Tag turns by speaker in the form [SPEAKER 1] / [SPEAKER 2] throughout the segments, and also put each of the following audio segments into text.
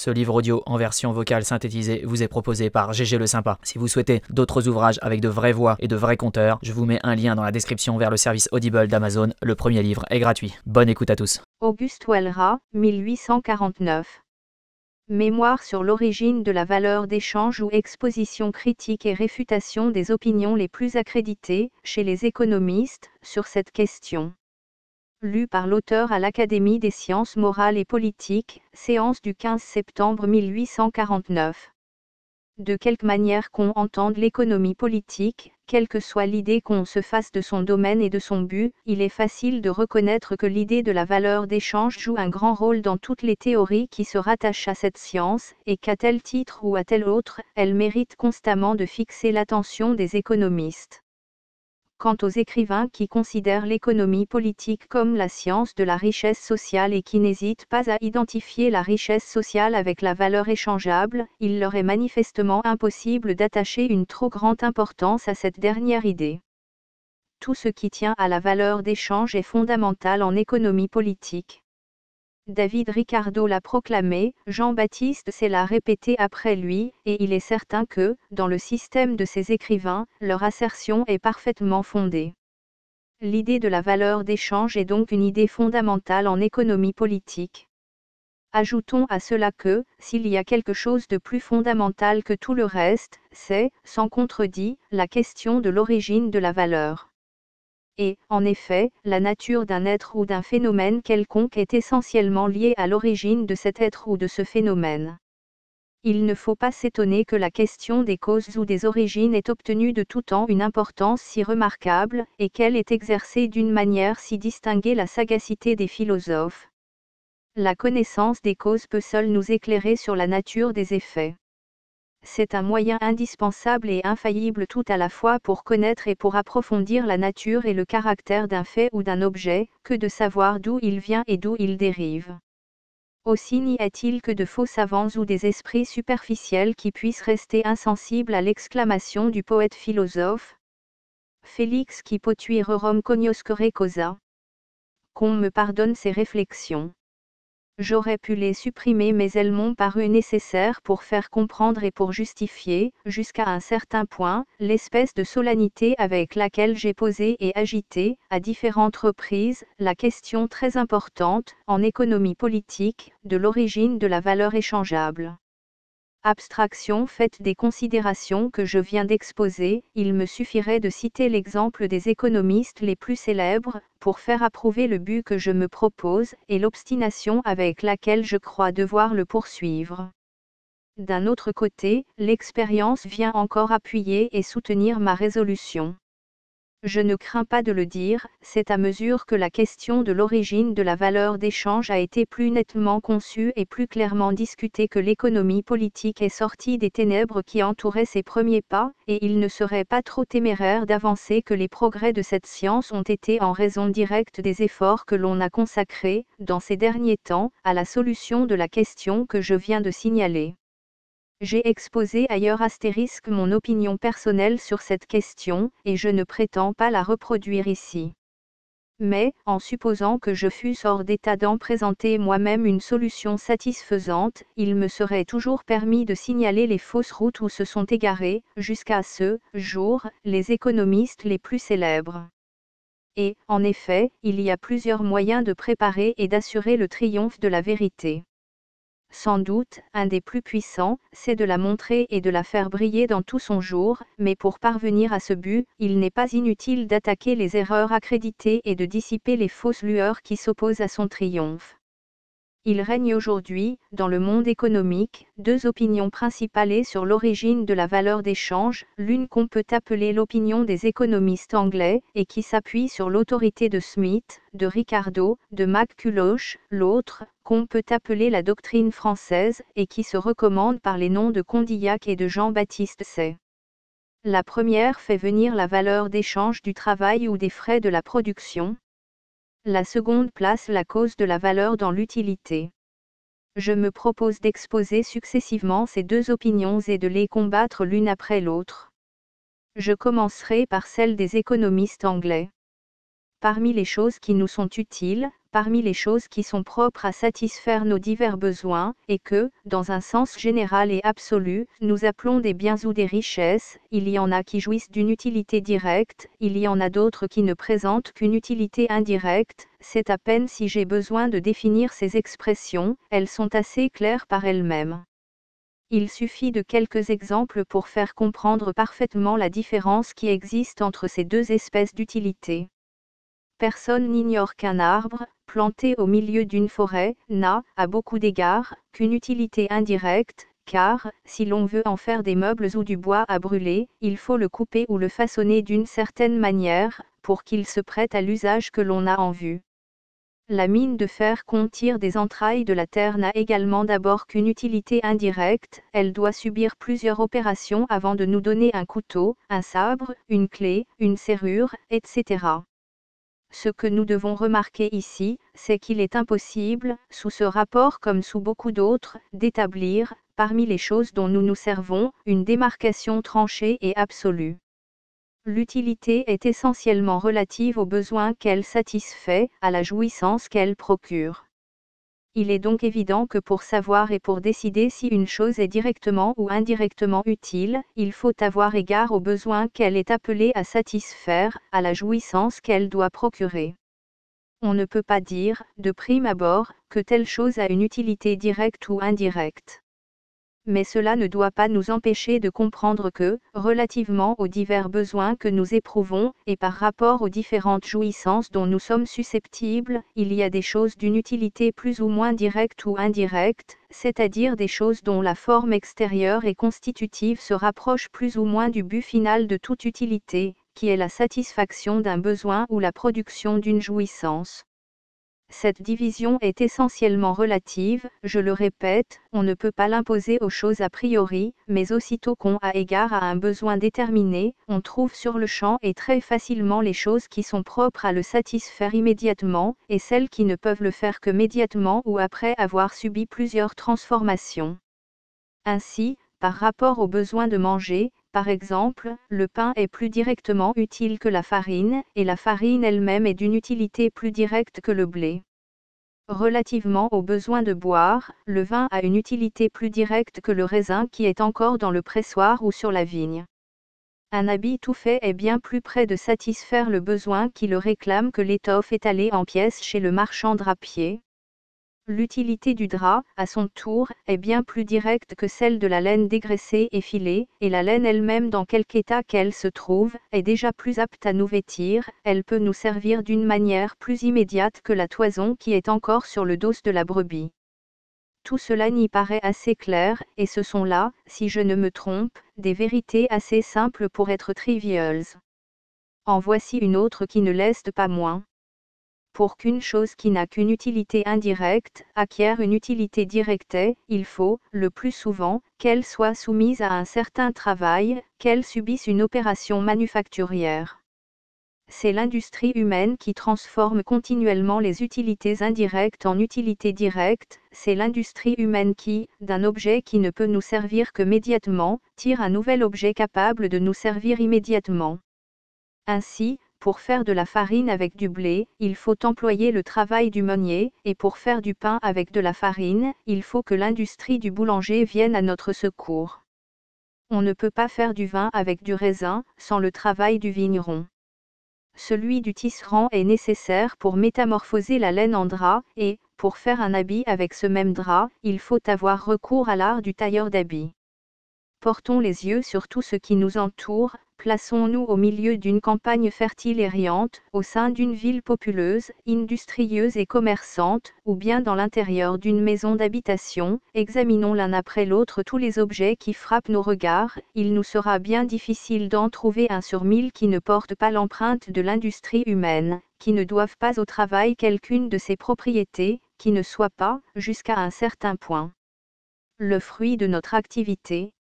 [SPEAKER 1] Ce livre audio en version vocale synthétisée vous est proposé par GG le Sympa. Si vous souhaitez d'autres ouvrages avec de vraies voix et de vrais conteurs, je vous mets un lien dans la description vers le service Audible d'Amazon. Le premier livre est gratuit. Bonne écoute à tous.
[SPEAKER 2] Auguste Walras, 1849. Mémoire sur l'origine de la valeur d'échange ou exposition critique et réfutation des opinions les plus accréditées, chez les économistes, sur cette question. Lu par l'auteur à l'Académie des sciences morales et politiques, séance du 15 septembre 1849. De quelque manière qu'on entende l'économie politique, quelle que soit l'idée qu'on se fasse de son domaine et de son but, il est facile de reconnaître que l'idée de la valeur d'échange joue un grand rôle dans toutes les théories qui se rattachent à cette science, et qu'à tel titre ou à tel autre, elle mérite constamment de fixer l'attention des économistes. Quant aux écrivains qui considèrent l'économie politique comme la science de la richesse sociale et qui n'hésitent pas à identifier la richesse sociale avec la valeur échangeable, il leur est manifestement impossible d'attacher une trop grande importance à cette dernière idée. Tout ce qui tient à la valeur d'échange est fondamental en économie politique. David Ricardo l'a proclamé, Jean-Baptiste Say l'a répété après lui, et il est certain que, dans le système de ces écrivains, leur assertion est parfaitement fondée. L'idée de la valeur d'échange est donc une idée fondamentale en économie politique. Ajoutons à cela que, s'il y a quelque chose de plus fondamental que tout le reste, c'est, sans contredit, la question de l'origine de la valeur. Et, en effet, la nature d'un être ou d'un phénomène quelconque est essentiellement liée à l'origine de cet être ou de ce phénomène. Il ne faut pas s'étonner que la question des causes ou des origines ait obtenu de tout temps une importance si remarquable, et qu'elle ait exercé d'une manière si distinguée la sagacité des philosophes. La connaissance des causes peut seule nous éclairer sur la nature des effets. C'est un moyen indispensable et infaillible tout à la fois pour connaître et pour approfondir la nature et le caractère d'un fait ou d'un objet, que de savoir d'où il vient et d'où il dérive. Aussi n'y a-t-il que de faux savants ou des esprits superficiels qui puissent rester insensibles à l'exclamation du poète philosophe. Félix qui potuirerum cognoscere causa. Qu'on me pardonne ces réflexions. J'aurais pu les supprimer mais elles m'ont paru nécessaires pour faire comprendre et pour justifier, jusqu'à un certain point, l'espèce de solennité avec laquelle j'ai posé et agité, à différentes reprises, la question très importante, en économie politique, de l'origine de la valeur échangeable. Abstraction faite des considérations que je viens d'exposer, il me suffirait de citer l'exemple des économistes les plus célèbres, pour faire approuver le but que je me propose, et l'obstination avec laquelle je crois devoir le poursuivre. D'un autre côté, l'expérience vient encore appuyer et soutenir ma résolution. Je ne crains pas de le dire, c'est à mesure que la question de l'origine de la valeur d'échange a été plus nettement conçue et plus clairement discutée que l'économie politique est sortie des ténèbres qui entouraient ses premiers pas, et il ne serait pas trop téméraire d'avancer que les progrès de cette science ont été en raison directe des efforts que l'on a consacrés, dans ces derniers temps, à la solution de la question que je viens de signaler. J'ai exposé ailleurs mon opinion personnelle sur cette question, et je ne prétends pas la reproduire ici. Mais, en supposant que je fusse hors d'état d'en présenter moi-même une solution satisfaisante, il me serait toujours permis de signaler les fausses routes où se sont égarés, jusqu'à ce jour, les économistes les plus célèbres. Et, en effet, il y a plusieurs moyens de préparer et d'assurer le triomphe de la vérité. Sans doute, un des plus puissants, c'est de la montrer et de la faire briller dans tout son jour, mais pour parvenir à ce but, il n'est pas inutile d'attaquer les erreurs accréditées et de dissiper les fausses lueurs qui s'opposent à son triomphe. Il règne aujourd'hui, dans le monde économique, deux opinions principales sur l'origine de la valeur d'échange, l'une qu'on peut appeler l'opinion des économistes anglais, et qui s'appuie sur l'autorité de Smith, de Ricardo, de McCulloch, l'autre, qu'on peut appeler la doctrine française, et qui se recommande par les noms de Condillac et de Jean-Baptiste Say. La première fait venir la valeur d'échange du travail ou des frais de la production. La seconde place la cause de la valeur dans l'utilité. Je me propose d'exposer successivement ces deux opinions et de les combattre l'une après l'autre. Je commencerai par celle des économistes anglais. Parmi les choses qui nous sont utiles, parmi les choses qui sont propres à satisfaire nos divers besoins, et que, dans un sens général et absolu, nous appelons des biens ou des richesses, il y en a qui jouissent d'une utilité directe, il y en a d'autres qui ne présentent qu'une utilité indirecte, c'est à peine si j'ai besoin de définir ces expressions, elles sont assez claires par elles-mêmes. Il suffit de quelques exemples pour faire comprendre parfaitement la différence qui existe entre ces deux espèces d'utilité. Personne n'ignore qu'un arbre, planté au milieu d'une forêt, n'a, à beaucoup d'égards, qu'une utilité indirecte, car, si l'on veut en faire des meubles ou du bois à brûler, il faut le couper ou le façonner d'une certaine manière, pour qu'il se prête à l'usage que l'on a en vue. La mine de fer qu'on tire des entrailles de la terre n'a également d'abord qu'une utilité indirecte, elle doit subir plusieurs opérations avant de nous donner un couteau, un sabre, une clé, une serrure, etc. Ce que nous devons remarquer ici, c'est qu'il est impossible, sous ce rapport comme sous beaucoup d'autres, d'établir, parmi les choses dont nous nous servons, une démarcation tranchée et absolue. L'utilité est essentiellement relative aux besoins qu'elle satisfait, à la jouissance qu'elle procure. Il est donc évident que pour savoir et pour décider si une chose est directement ou indirectement utile, il faut avoir égard aux besoins qu'elle est appelée à satisfaire, à la jouissance qu'elle doit procurer. On ne peut pas dire, de prime abord, que telle chose a une utilité directe ou indirecte. Mais cela ne doit pas nous empêcher de comprendre que, relativement aux divers besoins que nous éprouvons, et par rapport aux différentes jouissances dont nous sommes susceptibles, il y a des choses d'une utilité plus ou moins directe ou indirecte, c'est-à-dire des choses dont la forme extérieure et constitutive se rapproche plus ou moins du but final de toute utilité, qui est la satisfaction d'un besoin ou la production d'une jouissance. Cette division est essentiellement relative, je le répète, on ne peut pas l'imposer aux choses a priori, mais aussitôt qu'on a égard à un besoin déterminé, on trouve sur le champ et très facilement les choses qui sont propres à le satisfaire immédiatement, et celles qui ne peuvent le faire que médiatement ou après avoir subi plusieurs transformations. Ainsi, par rapport au besoin de manger, par exemple, le pain est plus directement utile que la farine, et la farine elle-même est d'une utilité plus directe que le blé. Relativement au besoin de boire, le vin a une utilité plus directe que le raisin qui est encore dans le pressoir ou sur la vigne. Un habit tout fait est bien plus près de satisfaire le besoin qui le réclame que l'étoffe étalée en pièces chez le marchand drapier. L'utilité du drap, à son tour, est bien plus directe que celle de la laine dégraissée et filée, et la laine elle-même dans quelque état qu'elle se trouve, est déjà plus apte à nous vêtir, elle peut nous servir d'une manière plus immédiate que la toison qui est encore sur le dos de la brebis. Tout cela n'y paraît assez clair, et ce sont là, si je ne me trompe, des vérités assez simples pour être triviales. En voici une autre qui ne l'est pas moins. Pour qu'une chose qui n'a qu'une utilité indirecte acquiert une utilité directe, il faut, le plus souvent, qu'elle soit soumise à un certain travail, qu'elle subisse une opération manufacturière. C'est l'industrie humaine qui transforme continuellement les utilités indirectes en utilités directes, c'est l'industrie humaine qui, d'un objet qui ne peut nous servir que médiatement, tire un nouvel objet capable de nous servir immédiatement. Ainsi, pour faire de la farine avec du blé, il faut employer le travail du meunier, et pour faire du pain avec de la farine, il faut que l'industrie du boulanger vienne à notre secours. On ne peut pas faire du vin avec du raisin, sans le travail du vigneron. Celui du tisserand est nécessaire pour métamorphoser la laine en drap, et, pour faire un habit avec ce même drap, il faut avoir recours à l'art du tailleur d'habits. Portons les yeux sur tout ce qui nous entoure, plaçons-nous au milieu d'une campagne fertile et riante, au sein d'une ville populeuse, industrieuse et commerçante, ou bien dans l'intérieur d'une maison d'habitation, examinons l'un après l'autre tous les objets qui frappent nos regards, il nous sera bien difficile d'en trouver un sur 1000 qui ne porte pas l'empreinte de l'industrie humaine, qui ne doivent pas au travail quelqu'une de ses propriétés, qui ne soit pas, jusqu'à un certain point, le fruit de notre activité.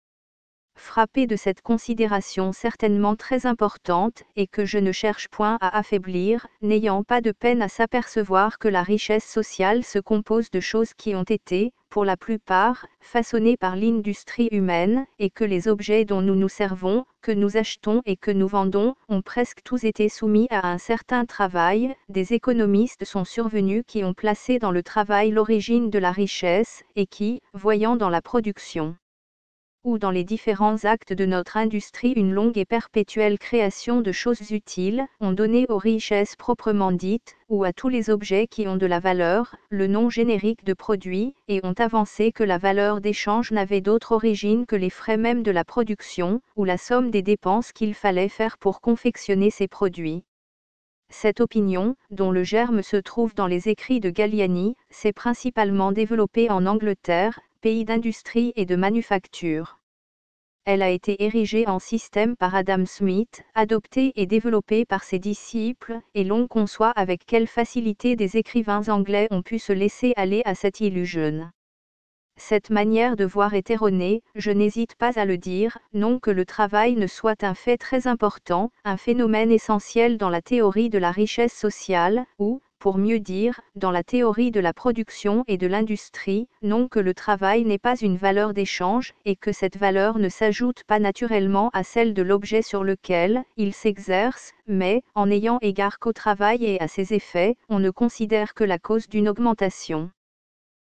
[SPEAKER 2] Frappé de cette considération certainement très importante, et que je ne cherche point à affaiblir, n'ayant pas de peine à s'apercevoir que la richesse sociale se compose de choses qui ont été, pour la plupart, façonnées par l'industrie humaine, et que les objets dont nous nous servons, que nous achetons et que nous vendons, ont presque tous été soumis à un certain travail. Des économistes sont survenus qui ont placé dans le travail l'origine de la richesse, et qui, voyant dans la production ou dans les différents actes de notre industrie une longue et perpétuelle création de choses utiles, ont donné aux richesses proprement dites, ou à tous les objets qui ont de la valeur, le nom générique de produit, et ont avancé que la valeur d'échange n'avait d'autre origine que les frais même de la production, ou la somme des dépenses qu'il fallait faire pour confectionner ces produits. Cette opinion, dont le germe se trouve dans les écrits de Galliani, s'est principalement développée en Angleterre, pays d'industrie et de manufacture. Elle a été érigée en système par Adam Smith, adoptée et développée par ses disciples, et l'on conçoit avec quelle facilité des écrivains anglais ont pu se laisser aller à cette illusion. Cette manière de voir est erronée, je n'hésite pas à le dire, non que le travail ne soit un fait très important, un phénomène essentiel dans la théorie de la richesse sociale, ou, pour mieux dire, dans la théorie de la production et de l'industrie, non que le travail n'est pas une valeur d'échange, et que cette valeur ne s'ajoute pas naturellement à celle de l'objet sur lequel il s'exerce, mais, en ayant égard qu'au travail et à ses effets, on ne considère que la cause d'une augmentation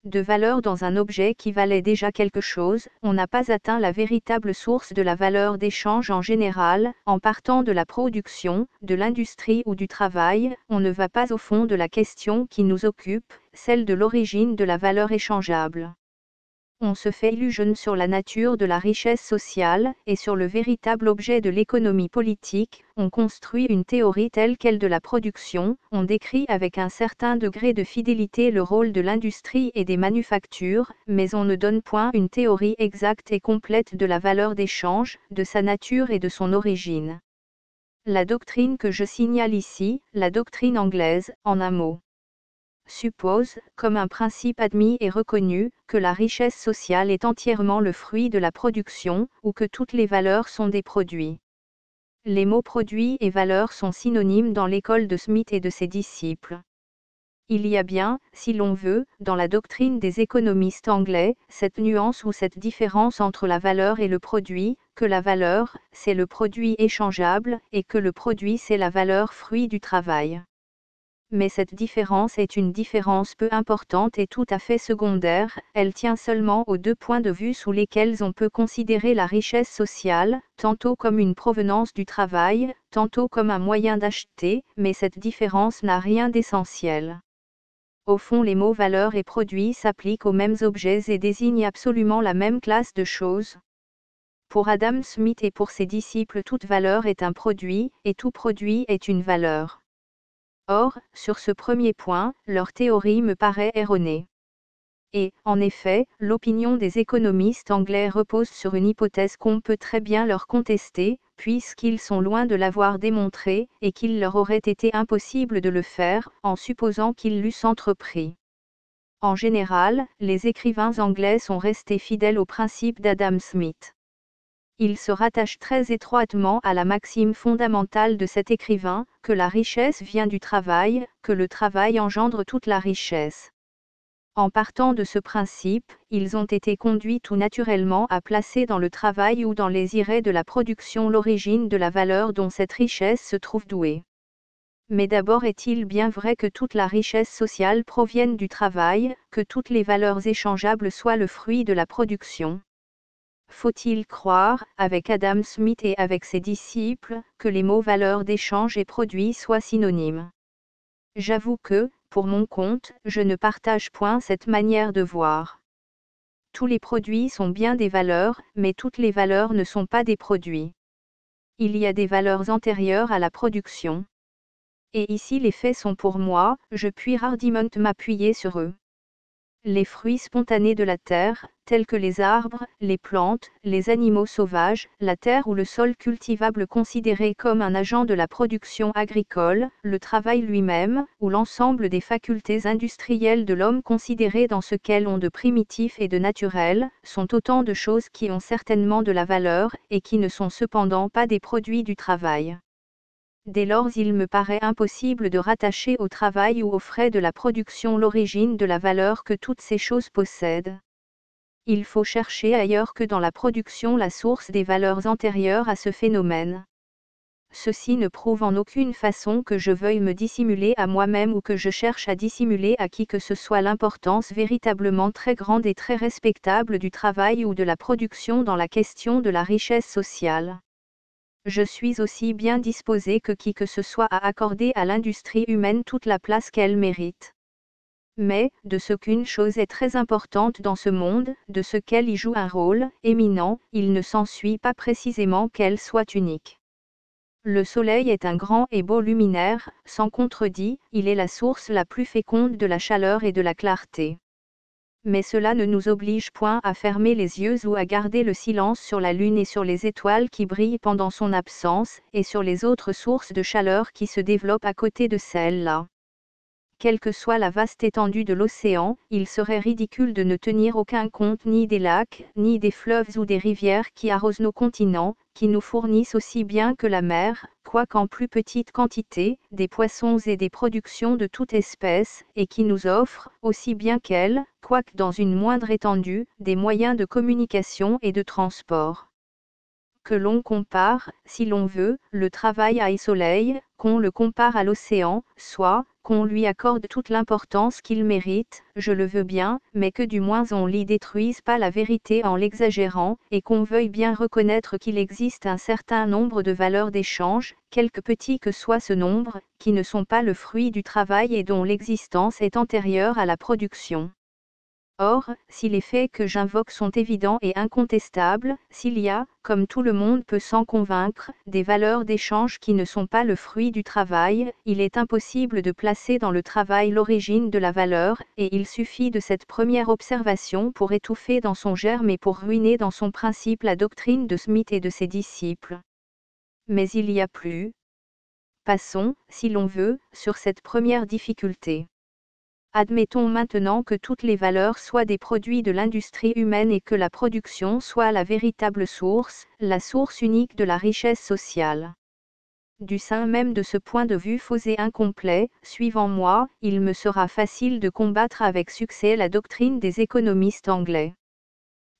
[SPEAKER 2] de valeur dans un objet qui valait déjà quelque chose, on n'a pas atteint la véritable source de la valeur d'échange en général, en partant de la production, de l'industrie ou du travail, on ne va pas au fond de la question qui nous occupe, celle de l'origine de la valeur échangeable. On se fait illusion sur la nature de la richesse sociale, et sur le véritable objet de l'économie politique, on construit une théorie telle qu'elle de la production, on décrit avec un certain degré de fidélité le rôle de l'industrie et des manufactures, mais on ne donne point une théorie exacte et complète de la valeur d'échange, de sa nature et de son origine. La doctrine que je signale ici, la doctrine anglaise, en un mot, suppose, comme un principe admis et reconnu, que la richesse sociale est entièrement le fruit de la production, ou que toutes les valeurs sont des produits. Les mots produit et valeur sont synonymes dans l'école de Smith et de ses disciples. Il y a bien, si l'on veut, dans la doctrine des économistes anglais, cette nuance ou cette différence entre la valeur et le produit, que la valeur, c'est le produit échangeable, et que le produit c'est la valeur fruit du travail. Mais cette différence est une différence peu importante et tout à fait secondaire, elle tient seulement aux deux points de vue sous lesquels on peut considérer la richesse sociale, tantôt comme une provenance du travail, tantôt comme un moyen d'acheter, mais cette différence n'a rien d'essentiel. Au fond, les mots valeur et produit s'appliquent aux mêmes objets et désignent absolument la même classe de choses. Pour Adam Smith et pour ses disciples, toute valeur est un produit, et tout produit est une valeur. Or, sur ce premier point, leur théorie me paraît erronée. Et, en effet, l'opinion des économistes anglais repose sur une hypothèse qu'on peut très bien leur contester, puisqu'ils sont loin de l'avoir démontré, et qu'il leur aurait été impossible de le faire, en supposant qu'ils l'eussent entrepris. En général, les écrivains anglais sont restés fidèles au principe d'Adam Smith. Il se rattache très étroitement à la maxime fondamentale de cet écrivain, que la richesse vient du travail, que le travail engendre toute la richesse. En partant de ce principe, ils ont été conduits tout naturellement à placer dans le travail ou dans les irets de la production l'origine de la valeur dont cette richesse se trouve douée. Mais d'abord est-il bien vrai que toute la richesse sociale provienne du travail, que toutes les valeurs échangeables soient le fruit de la production? Faut-il croire, avec Adam Smith et avec ses disciples, que les mots valeur d'échange et produit soient synonymes? J'avoue que, pour mon compte, je ne partage point cette manière de voir. Tous les produits sont bien des valeurs, mais toutes les valeurs ne sont pas des produits. Il y a des valeurs antérieures à la production. Et ici les faits sont pour moi, je puis hardiment m'appuyer sur eux. Les fruits spontanés de la terre, tels que les arbres, les plantes, les animaux sauvages, la terre ou le sol cultivable considéré comme un agent de la production agricole, le travail lui-même, ou l'ensemble des facultés industrielles de l'homme considérées dans ce qu'elles ont de primitif et de naturel, sont autant de choses qui ont certainement de la valeur, et qui ne sont cependant pas des produits du travail. Dès lors il me paraît impossible de rattacher au travail ou aux frais de la production l'origine de la valeur que toutes ces choses possèdent. Il faut chercher ailleurs que dans la production la source des valeurs antérieures à ce phénomène. Ceci ne prouve en aucune façon que je veuille me dissimuler à moi-même ou que je cherche à dissimuler à qui que ce soit l'importance véritablement très grande et très respectable du travail ou de la production dans la question de la richesse sociale. Je suis aussi bien disposé que qui que ce soit à accorder à l'industrie humaine toute la place qu'elle mérite. Mais, de ce qu'une chose est très importante dans ce monde, de ce qu'elle y joue un rôle éminent, il ne s'ensuit pas précisément qu'elle soit unique. Le soleil est un grand et beau luminaire, sans contredit, il est la source la plus féconde de la chaleur et de la clarté. Mais cela ne nous oblige point à fermer les yeux ou à garder le silence sur la lune et sur les étoiles qui brillent pendant son absence, et sur les autres sources de chaleur qui se développent à côté de celle-là. Quelle que soit la vaste étendue de l'océan, il serait ridicule de ne tenir aucun compte ni des lacs, ni des fleuves ou des rivières qui arrosent nos continents, qui nous fournissent aussi bien que la mer, quoiqu'en plus petite quantité, des poissons et des productions de toute espèce, et qui nous offrent, aussi bien qu'elle, quoique dans une moindre étendue, des moyens de communication et de transport. Que l'on compare, si l'on veut, le travail à soleil, qu'on le compare à l'océan, soit, qu'on lui accorde toute l'importance qu'il mérite, je le veux bien, mais que du moins on l'y détruise pas la vérité en l'exagérant, et qu'on veuille bien reconnaître qu'il existe un certain nombre de valeurs d'échange, quelque petit que soit ce nombre, qui ne sont pas le fruit du travail et dont l'existence est antérieure à la production. Or, si les faits que j'invoque sont évidents et incontestables, s'il y a, comme tout le monde peut s'en convaincre, des valeurs d'échange qui ne sont pas le fruit du travail, il est impossible de placer dans le travail l'origine de la valeur, et il suffit de cette première observation pour étouffer dans son germe et pour ruiner dans son principe la doctrine de Smith et de ses disciples. Mais il y a plus. Passons, si l'on veut, sur cette première difficulté. Admettons maintenant que toutes les valeurs soient des produits de l'industrie humaine et que la production soit la véritable source, la source unique de la richesse sociale. Du sein même de ce point de vue faux et incomplet, suivant moi, il me sera facile de combattre avec succès la doctrine des économistes anglais.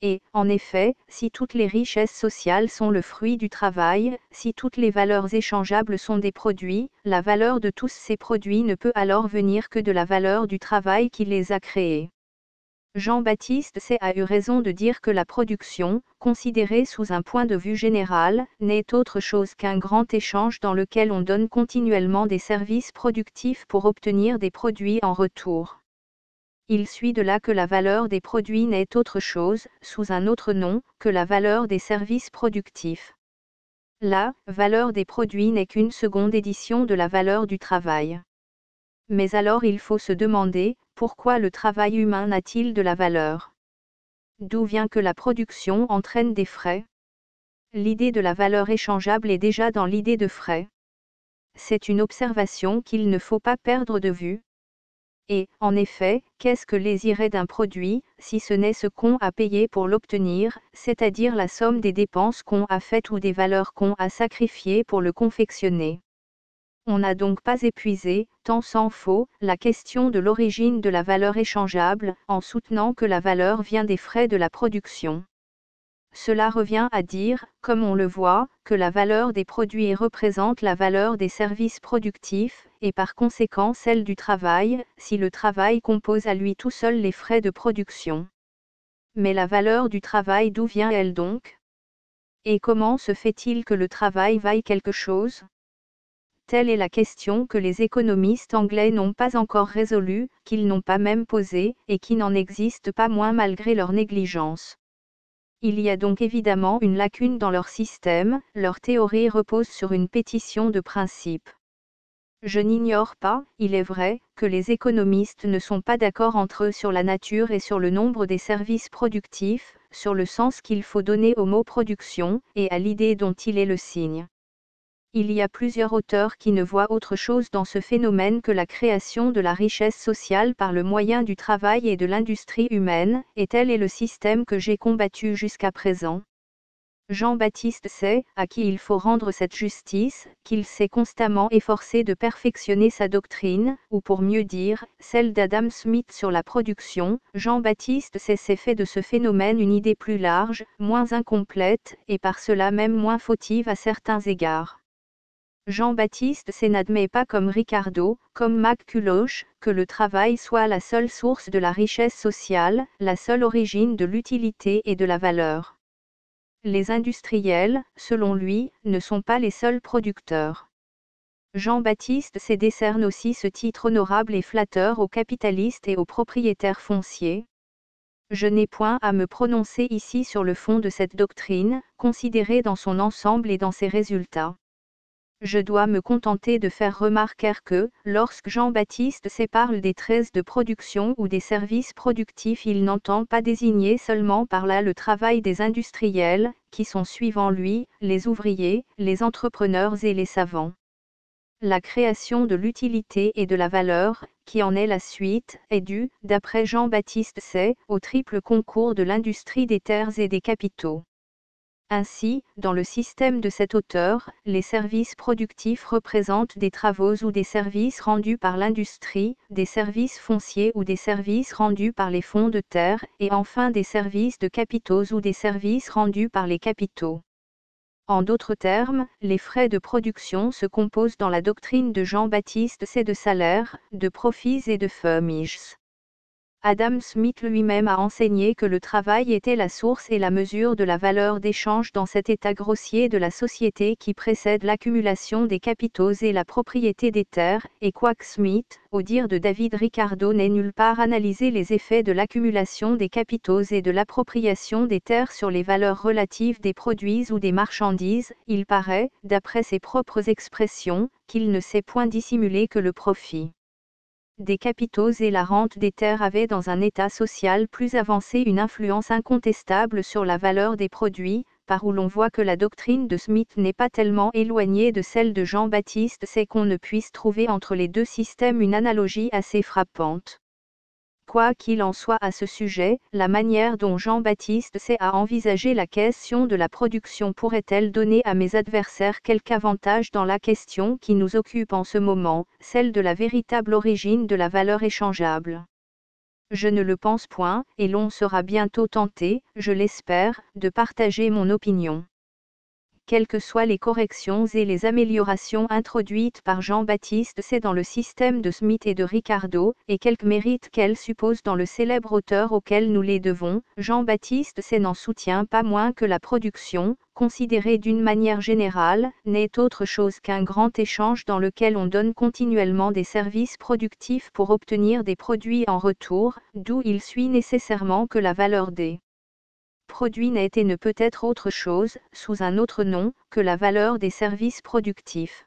[SPEAKER 2] Et, en effet, si toutes les richesses sociales sont le fruit du travail, si toutes les valeurs échangeables sont des produits, la valeur de tous ces produits ne peut alors venir que de la valeur du travail qui les a créés. Jean-Baptiste Say a eu raison de dire que la production, considérée sous un point de vue général, n'est autre chose qu'un grand échange dans lequel on donne continuellement des services productifs pour obtenir des produits en retour. Il suit de là que la valeur des produits n'est autre chose, sous un autre nom, que la valeur des services productifs. La valeur des produits n'est qu'une seconde édition de la valeur du travail. Mais alors il faut se demander, pourquoi le travail humain n'a-t-il de la valeur? D'où vient que la production entraîne des frais? L'idée de la valeur échangeable est déjà dans l'idée de frais. C'est une observation qu'il ne faut pas perdre de vue. Et, en effet, qu'est-ce que les irrés d'un produit, si ce n'est ce qu'on a payé pour l'obtenir, c'est-à-dire la somme des dépenses qu'on a faites ou des valeurs qu'on a sacrifiées pour le confectionner? On n'a donc pas épuisé, tant s'en faut, la question de l'origine de la valeur échangeable, en soutenant que la valeur vient des frais de la production. Cela revient à dire, comme on le voit, que la valeur des produits représente la valeur des services productifs, et par conséquent celle du travail, si le travail compose à lui tout seul les frais de production. Mais la valeur du travail, d'où vient-elle donc? Et comment se fait-il que le travail vaille quelque chose? Telle est la question que les économistes anglais n'ont pas encore résolue, qu'ils n'ont pas même posée, et qui n'en existe pas moins malgré leur négligence. Il y a donc évidemment une lacune dans leur système, leur théorie repose sur une pétition de principe. Je n'ignore pas, il est vrai, que les économistes ne sont pas d'accord entre eux sur la nature et sur le nombre des services productifs, sur le sens qu'il faut donner au mot production, et à l'idée dont il est le signe. Il y a plusieurs auteurs qui ne voient autre chose dans ce phénomène que la création de la richesse sociale par le moyen du travail et de l'industrie humaine, et tel est le système que j'ai combattu jusqu'à présent. Jean-Baptiste sait, à qui il faut rendre cette justice, qu'il s'est constamment efforcé de perfectionner sa doctrine, ou pour mieux dire, celle d'Adam Smith sur la production. Jean-Baptiste s'est fait de ce phénomène une idée plus large, moins incomplète, et par cela même moins fautive à certains égards. Jean-Baptiste n'admet pas comme Ricardo, comme McCulloch, que le travail soit la seule source de la richesse sociale, la seule origine de l'utilité et de la valeur. Les industriels, selon lui, ne sont pas les seuls producteurs. Jean-Baptiste décerne aussi ce titre honorable et flatteur aux capitalistes et aux propriétaires fonciers. Je n'ai point à me prononcer ici sur le fond de cette doctrine, considérée dans son ensemble et dans ses résultats. Je dois me contenter de faire remarquer que, lorsque Jean-Baptiste parle des 13 de production ou des services productifs, il n'entend pas désigner seulement par là le travail des industriels, qui sont suivant lui, les ouvriers, les entrepreneurs et les savants. La création de l'utilité et de la valeur, qui en est la suite, est due, d'après Jean-Baptiste au triple concours de l'industrie des terres et des capitaux. Ainsi, dans le système de cet auteur, les services productifs représentent des travaux ou des services rendus par l'industrie, des services fonciers ou des services rendus par les fonds de terre, et enfin des services de capitaux ou des services rendus par les capitaux. En d'autres termes, les frais de production se composent dans la doctrine de Jean-Baptiste de salaires, de profits et de feuilles. Adam Smith lui-même a enseigné que le travail était la source et la mesure de la valeur d'échange dans cet état grossier de la société qui précède l'accumulation des capitaux et la propriété des terres, et quoique Smith, au dire de David Ricardo, n'ait nulle part analysé les effets de l'accumulation des capitaux et de l'appropriation des terres sur les valeurs relatives des produits ou des marchandises, il paraît, d'après ses propres expressions, qu'il ne sait point dissimuler que le profit des capitaux et la rente des terres avaient dans un état social plus avancé une influence incontestable sur la valeur des produits, par où l'on voit que la doctrine de Smith n'est pas tellement éloignée de celle de Jean-Baptiste qu'on ne puisse trouver entre les deux systèmes une analogie assez frappante. Quoi qu'il en soit à ce sujet, la manière dont Jean-Baptiste a envisagé la question de la production pourrait-elle donner à mes adversaires quelque avantage dans la question qui nous occupe en ce moment, celle de la véritable origine de la valeur échangeable? Je ne le pense point, et l'on sera bientôt tenté, je l'espère, de partager mon opinion. Quelles que soient les corrections et les améliorations introduites par Jean-Baptiste dans le système de Smith et de Ricardo, et quelque mérite qu'elles supposent dans le célèbre auteur auquel nous les devons, Jean-Baptiste n'en soutient pas moins que la production, considérée d'une manière générale, n'est autre chose qu'un grand échange dans lequel on donne continuellement des services productifs pour obtenir des produits en retour, d'où il suit nécessairement que la valeur des produit n'est et ne peut être autre chose, sous un autre nom, que la valeur des services productifs.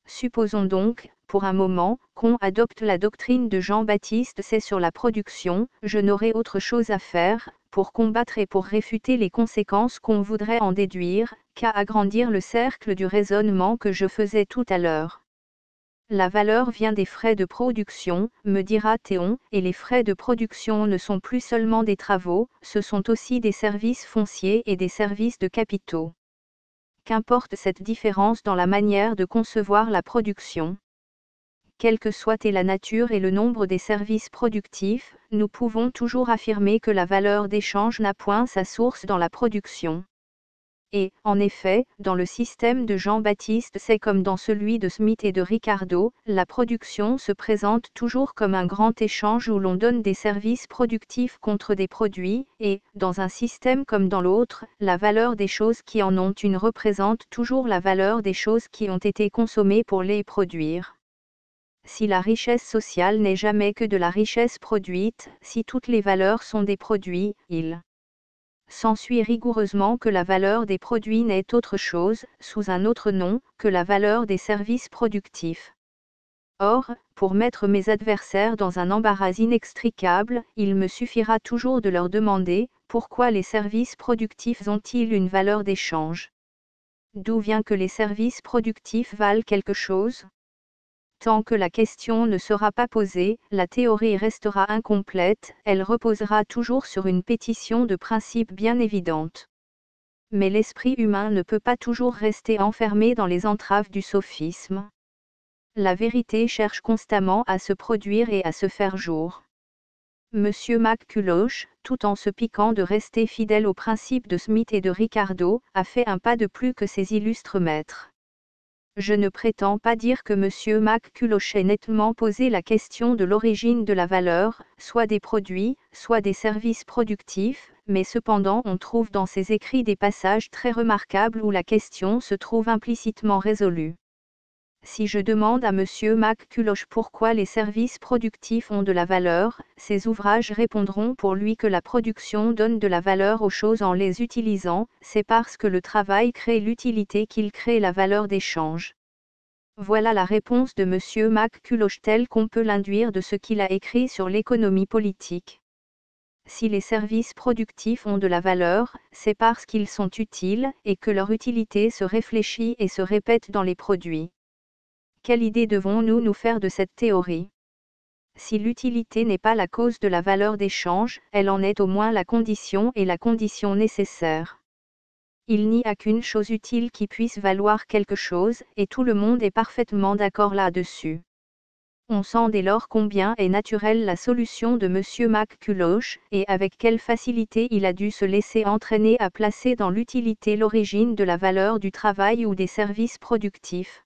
[SPEAKER 2] Supposons donc, pour un moment, qu'on adopte la doctrine de Jean-Baptiste sur la production, je n'aurai autre chose à faire, pour combattre et pour réfuter les conséquences qu'on voudrait en déduire, qu'à agrandir le cercle du raisonnement que je faisais tout à l'heure. La valeur vient des frais de production, me dira Théon, et les frais de production ne sont plus seulement des travaux, ce sont aussi des services fonciers et des services de capitaux. Qu'importe cette différence dans la manière de concevoir la production. Quelle que soit la nature et le nombre des services productifs, nous pouvons toujours affirmer que la valeur d'échange n'a point sa source dans la production. Et, en effet, dans le système de Jean-Baptiste comme dans celui de Smith et de Ricardo, la production se présente toujours comme un grand échange où l'on donne des services productifs contre des produits, et, dans un système comme dans l'autre, la valeur des choses qui en ont une représente toujours la valeur des choses qui ont été consommées pour les produire. Si la richesse sociale n'est jamais que de la richesse produite, si toutes les valeurs sont des produits, il s'ensuit rigoureusement que la valeur des produits n'est autre chose, sous un autre nom, que la valeur des services productifs. Or, pour mettre mes adversaires dans un embarras inextricable, il me suffira toujours de leur demander, pourquoi les services productifs ont-ils une valeur d'échange? D'où vient que les services productifs valent quelque chose? Tant que la question ne sera pas posée, la théorie restera incomplète, elle reposera toujours sur une pétition de principes bien évidente. Mais l'esprit humain ne peut pas toujours rester enfermé dans les entraves du sophisme. La vérité cherche constamment à se produire et à se faire jour. Monsieur McCulloch, tout en se piquant de rester fidèle aux principes de Smith et de Ricardo, a fait un pas de plus que ses illustres maîtres. Je ne prétends pas dire que Monsieur McCulloch ait nettement posé la question de l'origine de la valeur, soit des produits, soit des services productifs, mais cependant on trouve dans ses écrits des passages très remarquables où la question se trouve implicitement résolue. Si je demande à Monsieur McCulloch pourquoi les services productifs ont de la valeur, ses ouvrages répondront pour lui que la production donne de la valeur aux choses en les utilisant, c'est parce que le travail crée l'utilité qu'il crée la valeur d'échange. Voilà la réponse de Monsieur McCulloch telle qu'on peut l'induire de ce qu'il a écrit sur l'économie politique. Si les services productifs ont de la valeur, c'est parce qu'ils sont utiles, et que leur utilité se réfléchit et se répète dans les produits. Quelle idée devons-nous nous faire de cette théorie? Si l'utilité n'est pas la cause de la valeur d'échange, elle en est au moins la condition et la condition nécessaire. Il n'y a qu'une chose utile qui puisse valoir quelque chose, et tout le monde est parfaitement d'accord là-dessus. On sent dès lors combien est naturelle la solution de Monsieur McCulloch, et avec quelle facilité il a dû se laisser entraîner à placer dans l'utilité l'origine de la valeur du travail ou des services productifs.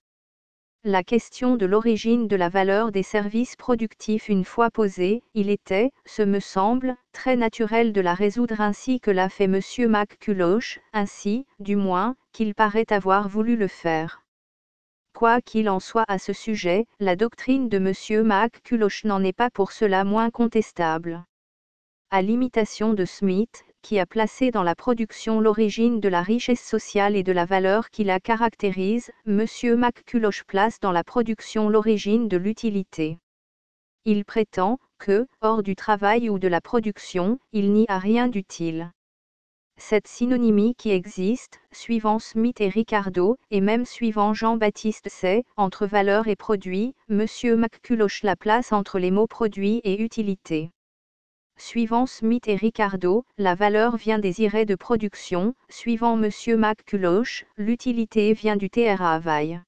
[SPEAKER 2] La question de l'origine de la valeur des services productifs une fois posée, il était, ce me semble, très naturel de la résoudre ainsi que l'a fait Monsieur McCulloch, ainsi, du moins, qu'il paraît avoir voulu le faire. Quoi qu'il en soit à ce sujet, la doctrine de Monsieur McCulloch n'en est pas pour cela moins contestable. À l'imitation de Smith, qui a placé dans la production l'origine de la richesse sociale et de la valeur qui la caractérise, Monsieur McCulloch place dans la production l'origine de l'utilité. Il prétend que, hors du travail ou de la production, il n'y a rien d'utile. Cette synonymie qui existe, suivant Smith et Ricardo, et même suivant Jean-Baptiste Say, entre valeur et produit, Monsieur McCulloch la place entre les mots produit et utilité. Suivant Smith et Ricardo, la valeur vient des irrés de production, suivant Monsieur McCulloch, l'utilité vient du travail.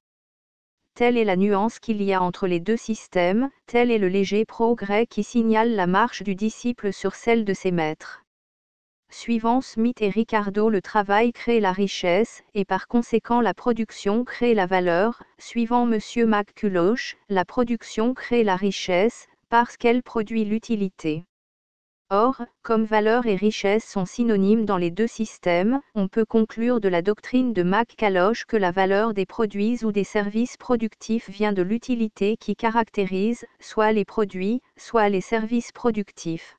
[SPEAKER 2] Telle est la nuance qu'il y a entre les deux systèmes, tel est le léger progrès qui signale la marche du disciple sur celle de ses maîtres. Suivant Smith et Ricardo, le travail crée la richesse, et par conséquent la production crée la valeur. Suivant Monsieur McCulloch, la production crée la richesse, parce qu'elle produit l'utilité. Or, comme valeur et richesse sont synonymes dans les deux systèmes, on peut conclure de la doctrine de McCulloch que la valeur des produits ou des services productifs vient de l'utilité qui caractérise, soit les produits, soit les services productifs.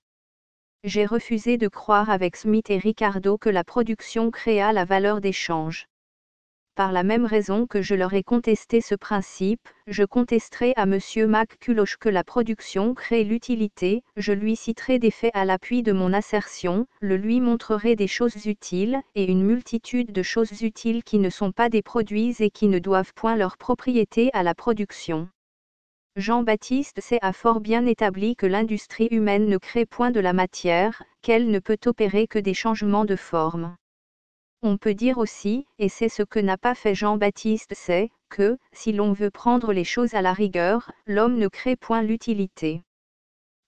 [SPEAKER 2] J'ai refusé de croire avec Smith et Ricardo que la production créa la valeur d'échange. Par la même raison que je leur ai contesté ce principe, je contesterai à Monsieur McCulloch que la production crée l'utilité, je lui citerai des faits à l'appui de mon assertion, le lui montrerai des choses utiles, et une multitude de choses utiles qui ne sont pas des produits et qui ne doivent point leur propriété à la production. Jean-Baptiste Say a fort bien établi que l'industrie humaine ne crée point de la matière, qu'elle ne peut opérer que des changements de forme. On peut dire aussi, et c'est ce que n'a pas fait Jean-Baptiste Say, que, si l'on veut prendre les choses à la rigueur, l'homme ne crée point l'utilité.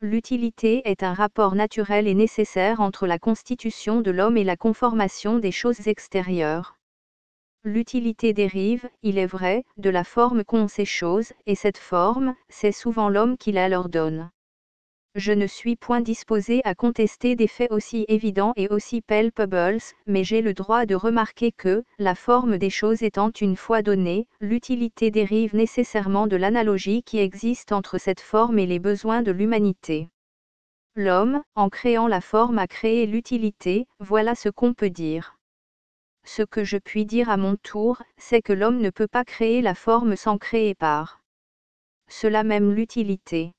[SPEAKER 2] L'utilité est un rapport naturel et nécessaire entre la constitution de l'homme et la conformation des choses extérieures. L'utilité dérive, il est vrai, de la forme qu'ont ces choses, et cette forme, c'est souvent l'homme qui la leur donne. Je ne suis point disposé à contester des faits aussi évidents et aussi palpables, mais j'ai le droit de remarquer que, la forme des choses étant une fois donnée, l'utilité dérive nécessairement de l'analogie qui existe entre cette forme et les besoins de l'humanité. L'homme, en créant la forme, a créé l'utilité, voilà ce qu'on peut dire. Ce que je puis dire à mon tour, c'est que l'homme ne peut pas créer la forme sans créer par. cela même l'utilité.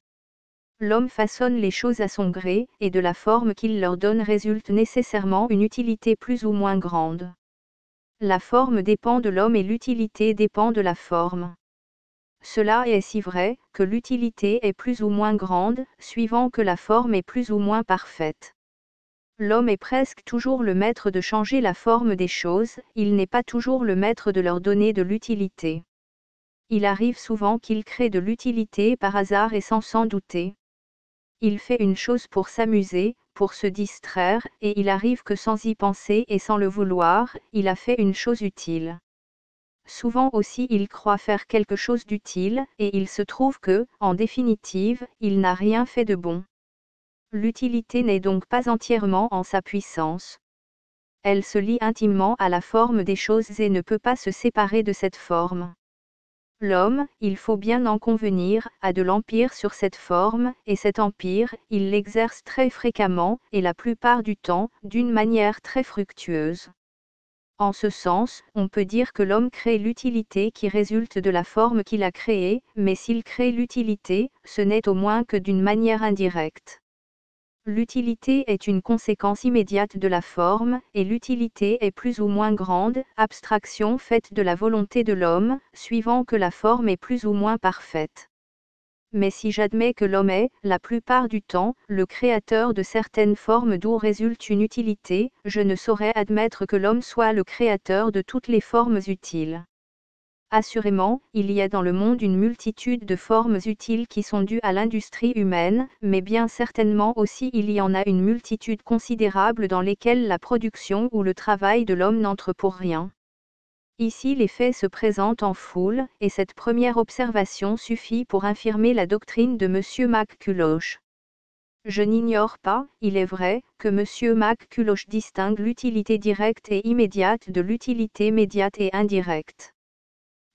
[SPEAKER 2] L'homme façonne les choses à son gré, et de la forme qu'il leur donne résulte nécessairement une utilité plus ou moins grande. La forme dépend de l'homme et l'utilité dépend de la forme. Cela est si vrai, que l'utilité est plus ou moins grande, suivant que la forme est plus ou moins parfaite. L'homme est presque toujours le maître de changer la forme des choses, il n'est pas toujours le maître de leur donner de l'utilité. Il arrive souvent qu'il crée de l'utilité par hasard et sans s'en douter. Il fait une chose pour s'amuser, pour se distraire, et il arrive que sans y penser et sans le vouloir, il a fait une chose utile. Souvent aussi il croit faire quelque chose d'utile, et il se trouve que, en définitive, il n'a rien fait de bon. L'utilité n'est donc pas entièrement en sa puissance. Elle se lie intimement à la forme des choses et ne peut pas se séparer de cette forme. L'homme, il faut bien en convenir, a de l'empire sur cette forme, et cet empire, il l'exerce très fréquemment, et la plupart du temps, d'une manière très fructueuse. En ce sens, on peut dire que l'homme crée l'utilité qui résulte de la forme qu'il a créée, mais s'il crée l'utilité, ce n'est au moins que d'une manière indirecte. L'utilité est une conséquence immédiate de la forme, et l'utilité est plus ou moins grande, abstraction faite de la volonté de l'homme, suivant que la forme est plus ou moins parfaite. Mais si j'admets que l'homme est, la plupart du temps, le créateur de certaines formes d'où résulte une utilité, je ne saurais admettre que l'homme soit le créateur de toutes les formes utiles. Assurément, il y a dans le monde une multitude de formes utiles qui sont dues à l'industrie humaine, mais bien certainement aussi il y en a une multitude considérable dans lesquelles la production ou le travail de l'homme n'entre pour rien. Ici les faits se présentent en foule, et cette première observation suffit pour infirmer la doctrine de M. McCulloch. Je n'ignore pas, il est vrai, que M. McCulloch distingue l'utilité directe et immédiate de l'utilité médiate et indirecte.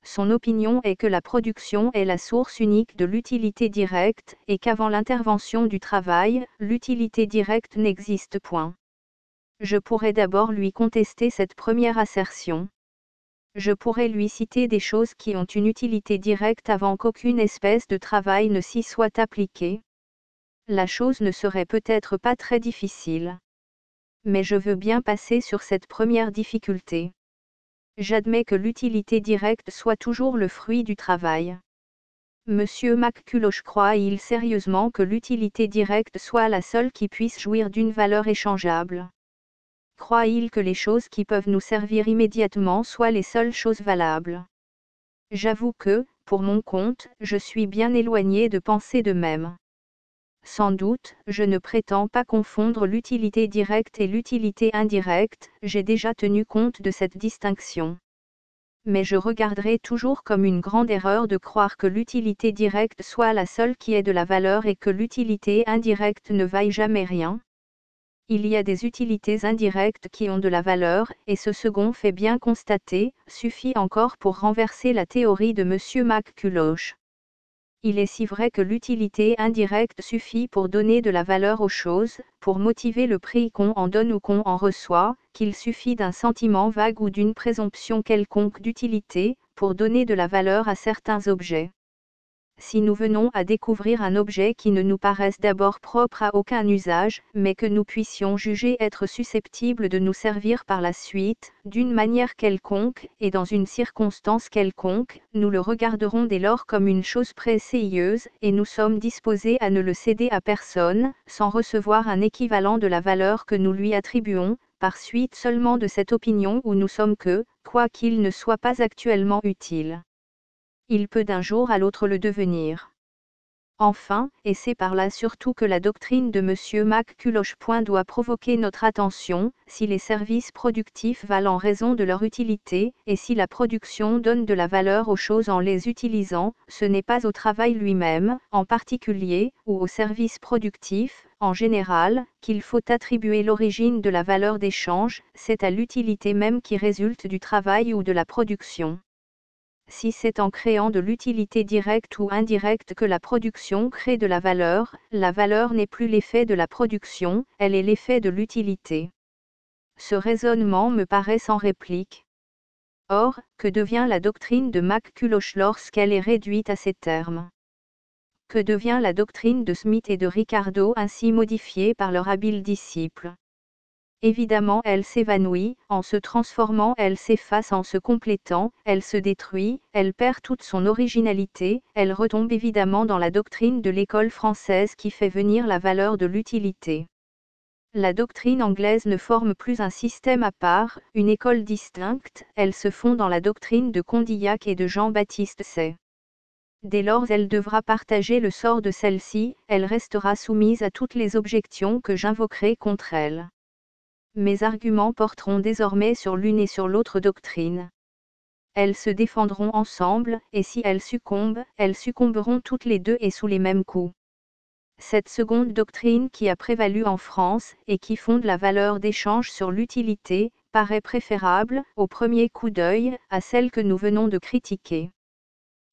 [SPEAKER 2] Son opinion est que la production est la source unique de l'utilité directe, et qu'avant l'intervention du travail, l'utilité directe n'existe point. Je pourrais d'abord lui contester cette première assertion. Je pourrais lui citer des choses qui ont une utilité directe avant qu'aucune espèce de travail ne s'y soit appliquée. La chose ne serait peut-être pas très difficile. Mais je veux bien passer sur cette première difficulté. J'admets que l'utilité directe soit toujours le fruit du travail. M. McCulloch croit-il sérieusement que l'utilité directe soit la seule qui puisse jouir d'une valeur échangeable? Croit-il que les choses qui peuvent nous servir immédiatement soient les seules choses valables? J'avoue que, pour mon compte, je suis bien éloigné de penser de même. Sans doute, je ne prétends pas confondre l'utilité directe et l'utilité indirecte, j'ai déjà tenu compte de cette distinction. Mais je regarderai toujours comme une grande erreur de croire que l'utilité directe soit la seule qui ait de la valeur et que l'utilité indirecte ne vaille jamais rien. Il y a des utilités indirectes qui ont de la valeur, et ce second fait bien constater, suffit encore pour renverser la théorie de M. McCulloch. Il est si vrai que l'utilité indirecte suffit pour donner de la valeur aux choses, pour motiver le prix qu'on en donne ou qu'on en reçoit, qu'il suffit d'un sentiment vague ou d'une présomption quelconque d'utilité, pour donner de la valeur à certains objets. Si nous venons à découvrir un objet qui ne nous paraisse d'abord propre à aucun usage, mais que nous puissions juger être susceptible de nous servir par la suite, d'une manière quelconque, et dans une circonstance quelconque, nous le regarderons dès lors comme une chose précieuse, et nous sommes disposés à ne le céder à personne, sans recevoir un équivalent de la valeur que nous lui attribuons, par suite seulement de cette opinion où nous sommes que, quoiqu'il ne soit pas actuellement utile, il peut d'un jour à l'autre le devenir. Enfin, et c'est par là surtout que la doctrine de M. McCulloch doit provoquer notre attention, si les services productifs valent en raison de leur utilité, et si la production donne de la valeur aux choses en les utilisant, ce n'est pas au travail lui-même, en particulier, ou aux services productifs, en général, qu'il faut attribuer l'origine de la valeur d'échange, c'est à l'utilité même qui résulte du travail ou de la production. Si c'est en créant de l'utilité directe ou indirecte que la production crée de la valeur n'est plus l'effet de la production, elle est l'effet de l'utilité. Ce raisonnement me paraît sans réplique. Or, que devient la doctrine de McCulloch lorsqu'elle est réduite à ces termes? Que devient la doctrine de Smith et de Ricardo ainsi modifiée par leurs habiles disciples? Évidemment, elle s'évanouit, en se transformant, elle s'efface en se complétant, elle se détruit, elle perd toute son originalité, elle retombe évidemment dans la doctrine de l'école française qui fait venir la valeur de l'utilité. La doctrine anglaise ne forme plus un système à part, une école distincte, elle se fond dans la doctrine de Condillac et de Jean-Baptiste Say. Dès lors elle devra partager le sort de celle-ci, elle restera soumise à toutes les objections que j'invoquerai contre elle. Mes arguments porteront désormais sur l'une et sur l'autre doctrine. Elles se défendront ensemble, et si elles succomberont toutes les deux et sous les mêmes coups. Cette seconde doctrine qui a prévalu en France, et qui fonde la valeur d'échange sur l'utilité, paraît préférable, au premier coup d'œil, à celle que nous venons de critiquer.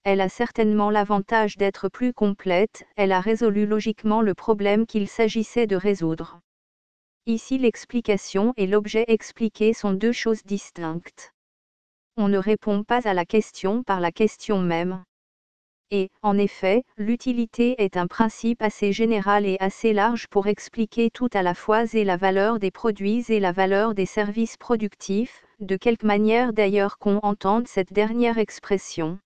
[SPEAKER 2] Elle a certainement l'avantage d'être plus complète, elle a résolu logiquement le problème qu'il s'agissait de résoudre. Ici l'explication et l'objet expliqué sont deux choses distinctes. On ne répond pas à la question par la question même. Et, en effet, l'utilité est un principe assez général et assez large pour expliquer tout à la fois et la valeur des produits et la valeur des services productifs, de quelque manière d'ailleurs qu'on entende cette dernière expression.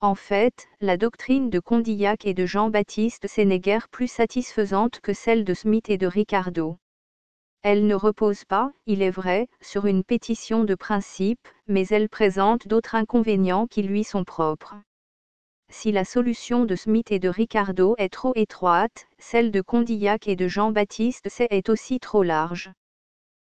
[SPEAKER 2] En fait, la doctrine de Condillac et de Jean-Baptiste Say n'est guère plus satisfaisante que celle de Smith et de Ricardo. Elle ne repose pas, il est vrai, sur une pétition de principe, mais elle présente d'autres inconvénients qui lui sont propres. Si la solution de Smith et de Ricardo est trop étroite, celle de Condillac et de Jean-Baptiste Say est aussi trop large.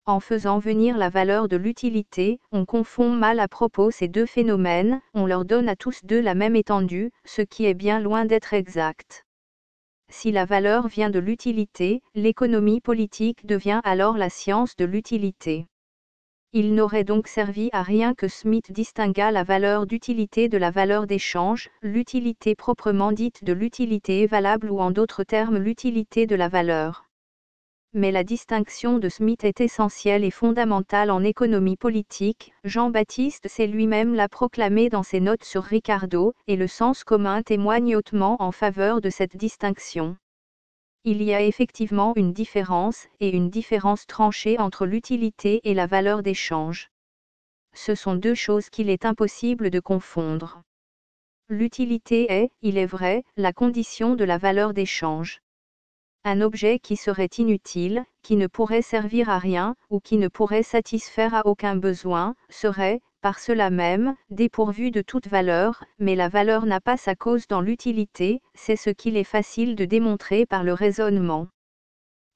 [SPEAKER 2] En faisant venir la valeur de l'utilité, on confond mal à propos ces deux phénomènes, on leur donne à tous deux la même étendue, ce qui est bien loin d'être exact. Si la valeur vient de l'utilité, l'économie politique devient alors la science de l'utilité. Il n'aurait donc servi à rien que Smith distinguât la valeur d'utilité de la valeur d'échange, l'utilité proprement dite de l'utilité valable ou en d'autres termes l'utilité de la valeur. Mais la distinction de Smith est essentielle et fondamentale en économie politique, Jean-Baptiste Say lui-même l'a proclamé dans ses notes sur Ricardo, et le sens commun témoigne hautement en faveur de cette distinction. Il y a effectivement une différence, et une différence tranchée entre l'utilité et la valeur d'échange. Ce sont deux choses qu'il est impossible de confondre. L'utilité est, il est vrai, la condition de la valeur d'échange. Un objet qui serait inutile, qui ne pourrait servir à rien, ou qui ne pourrait satisfaire à aucun besoin, serait, par cela même, dépourvu de toute valeur, mais la valeur n'a pas sa cause dans l'utilité, c'est ce qu'il est facile de démontrer par le raisonnement.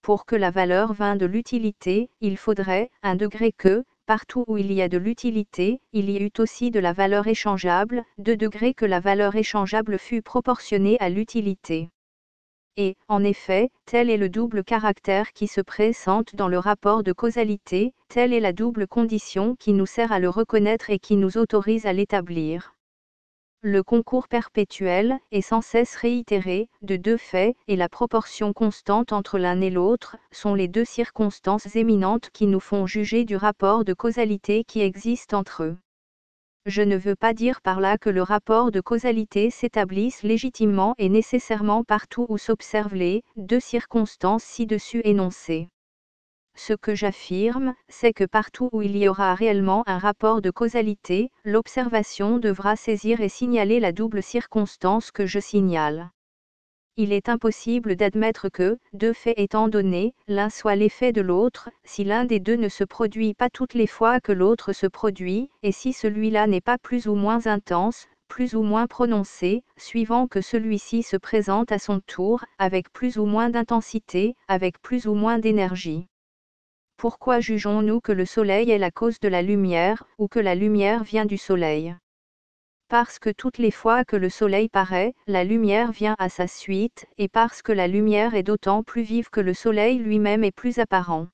[SPEAKER 2] Pour que la valeur vînt de l'utilité, il faudrait, un degré que, partout où il y a de l'utilité, il y eut aussi de la valeur échangeable, 2 degrés que la valeur échangeable fût proportionnée à l'utilité. Et, en effet, tel est le double caractère qui se présente dans le rapport de causalité, telle est la double condition qui nous sert à le reconnaître et qui nous autorise à l'établir. Le concours perpétuel, et sans cesse réitéré, de deux faits, et la proportion constante entre l'un et l'autre, sont les deux circonstances éminentes qui nous font juger du rapport de causalité qui existe entre eux. Je ne veux pas dire par là que le rapport de causalité s'établisse légitimement et nécessairement partout où s'observent les deux circonstances ci-dessus énoncées. Ce que j'affirme, c'est que partout où il y aura réellement un rapport de causalité, l'observation devra saisir et signaler la double circonstance que je signale. Il est impossible d'admettre que, deux faits étant donnés, l'un soit l'effet de l'autre, si l'un des deux ne se produit pas toutes les fois que l'autre se produit, et si celui-là n'est pas plus ou moins intense, plus ou moins prononcé, suivant que celui-ci se présente à son tour, avec plus ou moins d'intensité, avec plus ou moins d'énergie. Pourquoi jugeons-nous que le soleil est la cause de la lumière, ou que la lumière vient du soleil ? Parce que toutes les fois que le soleil paraît, la lumière vient à sa suite, et parce que la lumière est d'autant plus vive que le soleil lui-même est plus apparent.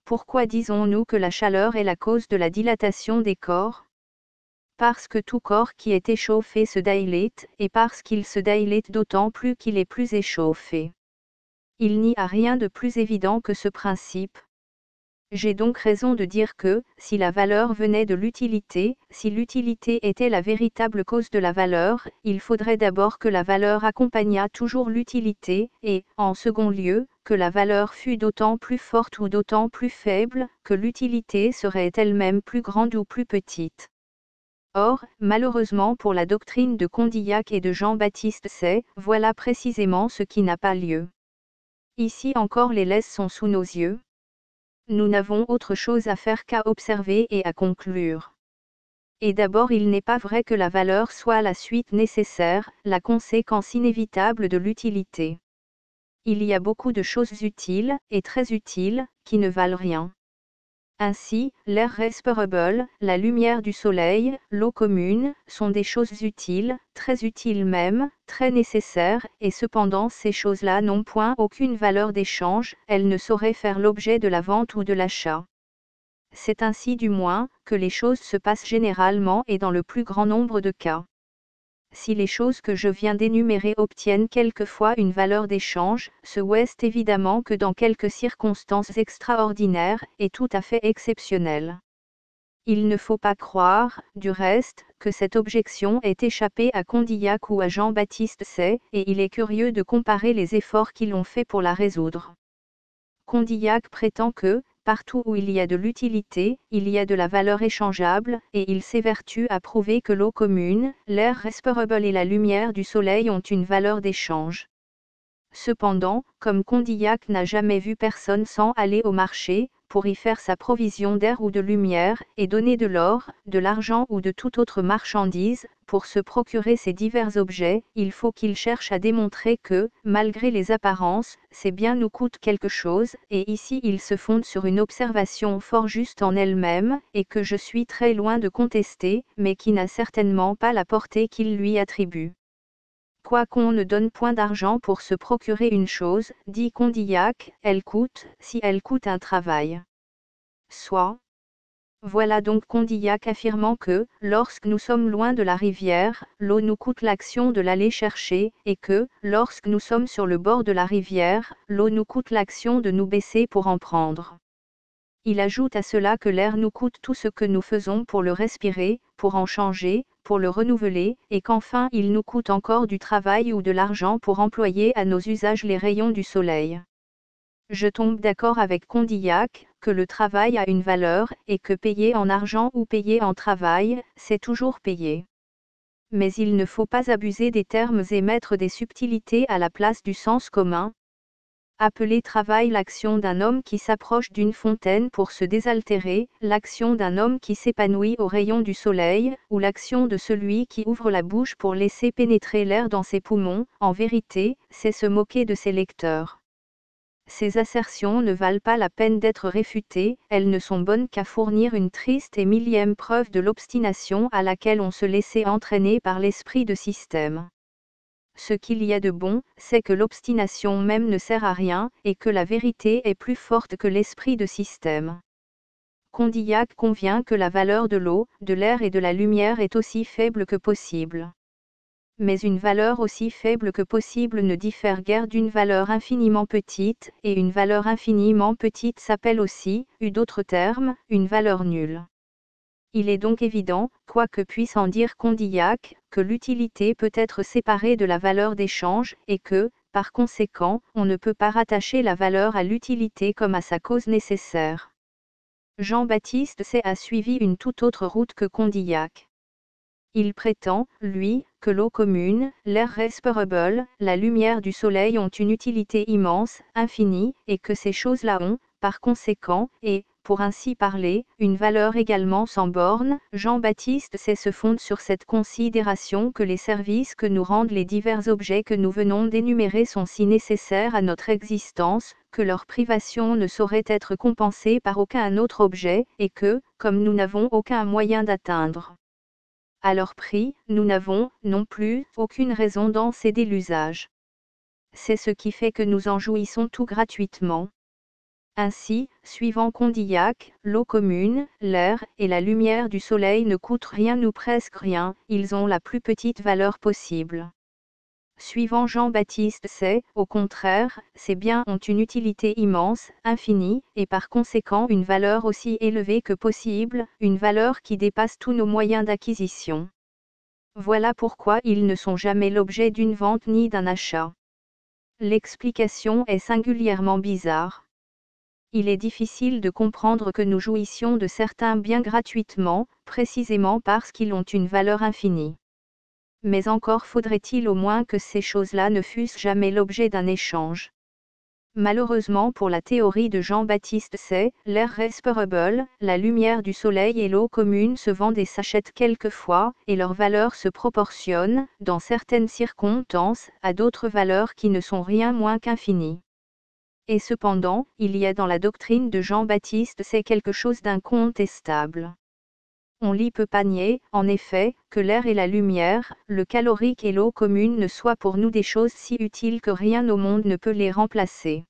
[SPEAKER 2] Pourquoi disons-nous que la chaleur est la cause de la dilatation des corps ? Parce que tout corps qui est échauffé se dilate, et parce qu'il se dilate d'autant plus qu'il est plus échauffé. Il n'y a rien de plus évident que ce principe. J'ai donc raison de dire que, si la valeur venait de l'utilité, si l'utilité était la véritable cause de la valeur, il faudrait d'abord que la valeur accompagnât toujours l'utilité, et, en second lieu, que la valeur fût d'autant plus forte ou d'autant plus faible, que l'utilité serait elle-même plus grande ou plus petite. Or, malheureusement pour la doctrine de Condillac et de Jean-Baptiste Say, voilà précisément ce qui n'a pas lieu. Ici encore les laisses sont sous nos yeux. Nous n'avons autre chose à faire qu'à observer et à conclure. Et d'abord il n'est pas vrai que la valeur soit la suite nécessaire, la conséquence inévitable de l'utilité. Il y a beaucoup de choses utiles, et très utiles, qui ne valent rien. Ainsi, l'air respirable, la lumière du soleil, l'eau commune, sont des choses utiles, très utiles même, très nécessaires, et cependant ces choses-là n'ont point aucune valeur d'échange, elles ne sauraient faire l'objet de la vente ou de l'achat. C'est ainsi du moins, que les choses se passent généralement et dans le plus grand nombre de cas. Si les choses que je viens d'énumérer obtiennent quelquefois une valeur d'échange, ce est évidemment que dans quelques circonstances extraordinaires et tout à fait exceptionnelles. Il ne faut pas croire, du reste, que cette objection ait échappé à Condillac ou à Jean-Baptiste Say, et il est curieux de comparer les efforts qu'ils ont faits pour la résoudre. Condillac prétend que, partout où il y a de l'utilité, il y a de la valeur échangeable, et il s'évertue à prouver que l'eau commune, l'air respirable et la lumière du soleil ont une valeur d'échange. Cependant, comme Condillac n'a jamais vu personne s'en aller au marché, pour y faire sa provision d'air ou de lumière, et donner de l'or, de l'argent ou de toute autre marchandise, pour se procurer ces divers objets, il faut qu'il cherche à démontrer que, malgré les apparences, ces biens nous coûtent quelque chose, et ici il se fonde sur une observation fort juste en elle-même, et que je suis très loin de contester, mais qui n'a certainement pas la portée qu'il lui attribue. Quoiqu'on ne donne point d'argent pour se procurer une chose, dit Condillac, elle coûte, si elle coûte un travail. Soit. Voilà donc Condillac affirmant que, lorsque nous sommes loin de la rivière, l'eau nous coûte l'action de l'aller chercher, et que, lorsque nous sommes sur le bord de la rivière, l'eau nous coûte l'action de nous baisser pour en prendre. Il ajoute à cela que l'air nous coûte tout ce que nous faisons pour le respirer, pour en changer, pour le renouveler, et qu'enfin il nous coûte encore du travail ou de l'argent pour employer à nos usages les rayons du soleil. Je tombe d'accord avec Condillac, que le travail a une valeur, et que payer en argent ou payer en travail, c'est toujours payer. Mais il ne faut pas abuser des termes et mettre des subtilités à la place du sens commun. Appeler travail l'action d'un homme qui s'approche d'une fontaine pour se désaltérer, l'action d'un homme qui s'épanouit aux rayons du soleil, ou l'action de celui qui ouvre la bouche pour laisser pénétrer l'air dans ses poumons, en vérité, c'est se moquer de ses lecteurs. Ces assertions ne valent pas la peine d'être réfutées, elles ne sont bonnes qu'à fournir une triste et millième preuve de l'obstination à laquelle on se laissait entraîner par l'esprit de système. Ce qu'il y a de bon, c'est que l'obstination même ne sert à rien, et que la vérité est plus forte que l'esprit de système. Condillac convient que la valeur de l'eau, de l'air et de la lumière est aussi faible que possible. Mais une valeur aussi faible que possible ne diffère guère d'une valeur infiniment petite, et une valeur infiniment petite s'appelle aussi, eu d'autres termes, une valeur nulle. Il est donc évident, quoi que puisse en dire Condillac, que l'utilité peut être séparée de la valeur d'échange, et que, par conséquent, on ne peut pas rattacher la valeur à l'utilité comme à sa cause nécessaire. Jean-Baptiste Say a suivi une toute autre route que Condillac. Il prétend, lui, que l'eau commune, l'air respirable, la lumière du soleil ont une utilité immense, infinie, et que ces choses-là ont, par conséquent, et, pour ainsi parler, une valeur également sans borne. Jean-Baptiste Say se fonde sur cette considération que les services que nous rendent les divers objets que nous venons d'énumérer sont si nécessaires à notre existence, que leur privation ne saurait être compensée par aucun autre objet, et que, comme nous n'avons aucun moyen d'atteindre à leur prix, nous n'avons, non plus, aucune raison d'en céder l'usage. C'est ce qui fait que nous en jouissons tout gratuitement. Ainsi, suivant Condillac, l'eau commune, l'air et la lumière du soleil ne coûtent rien ou presque rien, ils ont la plus petite valeur possible. Suivant Jean-Baptiste Say, au contraire, ces biens ont une utilité immense, infinie, et par conséquent une valeur aussi élevée que possible, une valeur qui dépasse tous nos moyens d'acquisition. Voilà pourquoi ils ne sont jamais l'objet d'une vente ni d'un achat. L'explication est singulièrement bizarre. Il est difficile de comprendre que nous jouissions de certains biens gratuitement, précisément parce qu'ils ont une valeur infinie. Mais encore faudrait-il au moins que ces choses-là ne fussent jamais l'objet d'un échange. Malheureusement pour la théorie de Jean-Baptiste Say, l'air respirable, la lumière du soleil et l'eau commune se vendent et s'achètent quelquefois, et leur valeur se proportionne, dans certaines circonstances, à d'autres valeurs qui ne sont rien moins qu'infinies. Et cependant, il y a dans la doctrine de Jean-Baptiste Say quelque chose d'incontestable. On l'y peut pas nier, en effet, que l'air et la lumière, le calorique et l'eau commune ne soient pour nous des choses si utiles que rien au monde ne peut les remplacer.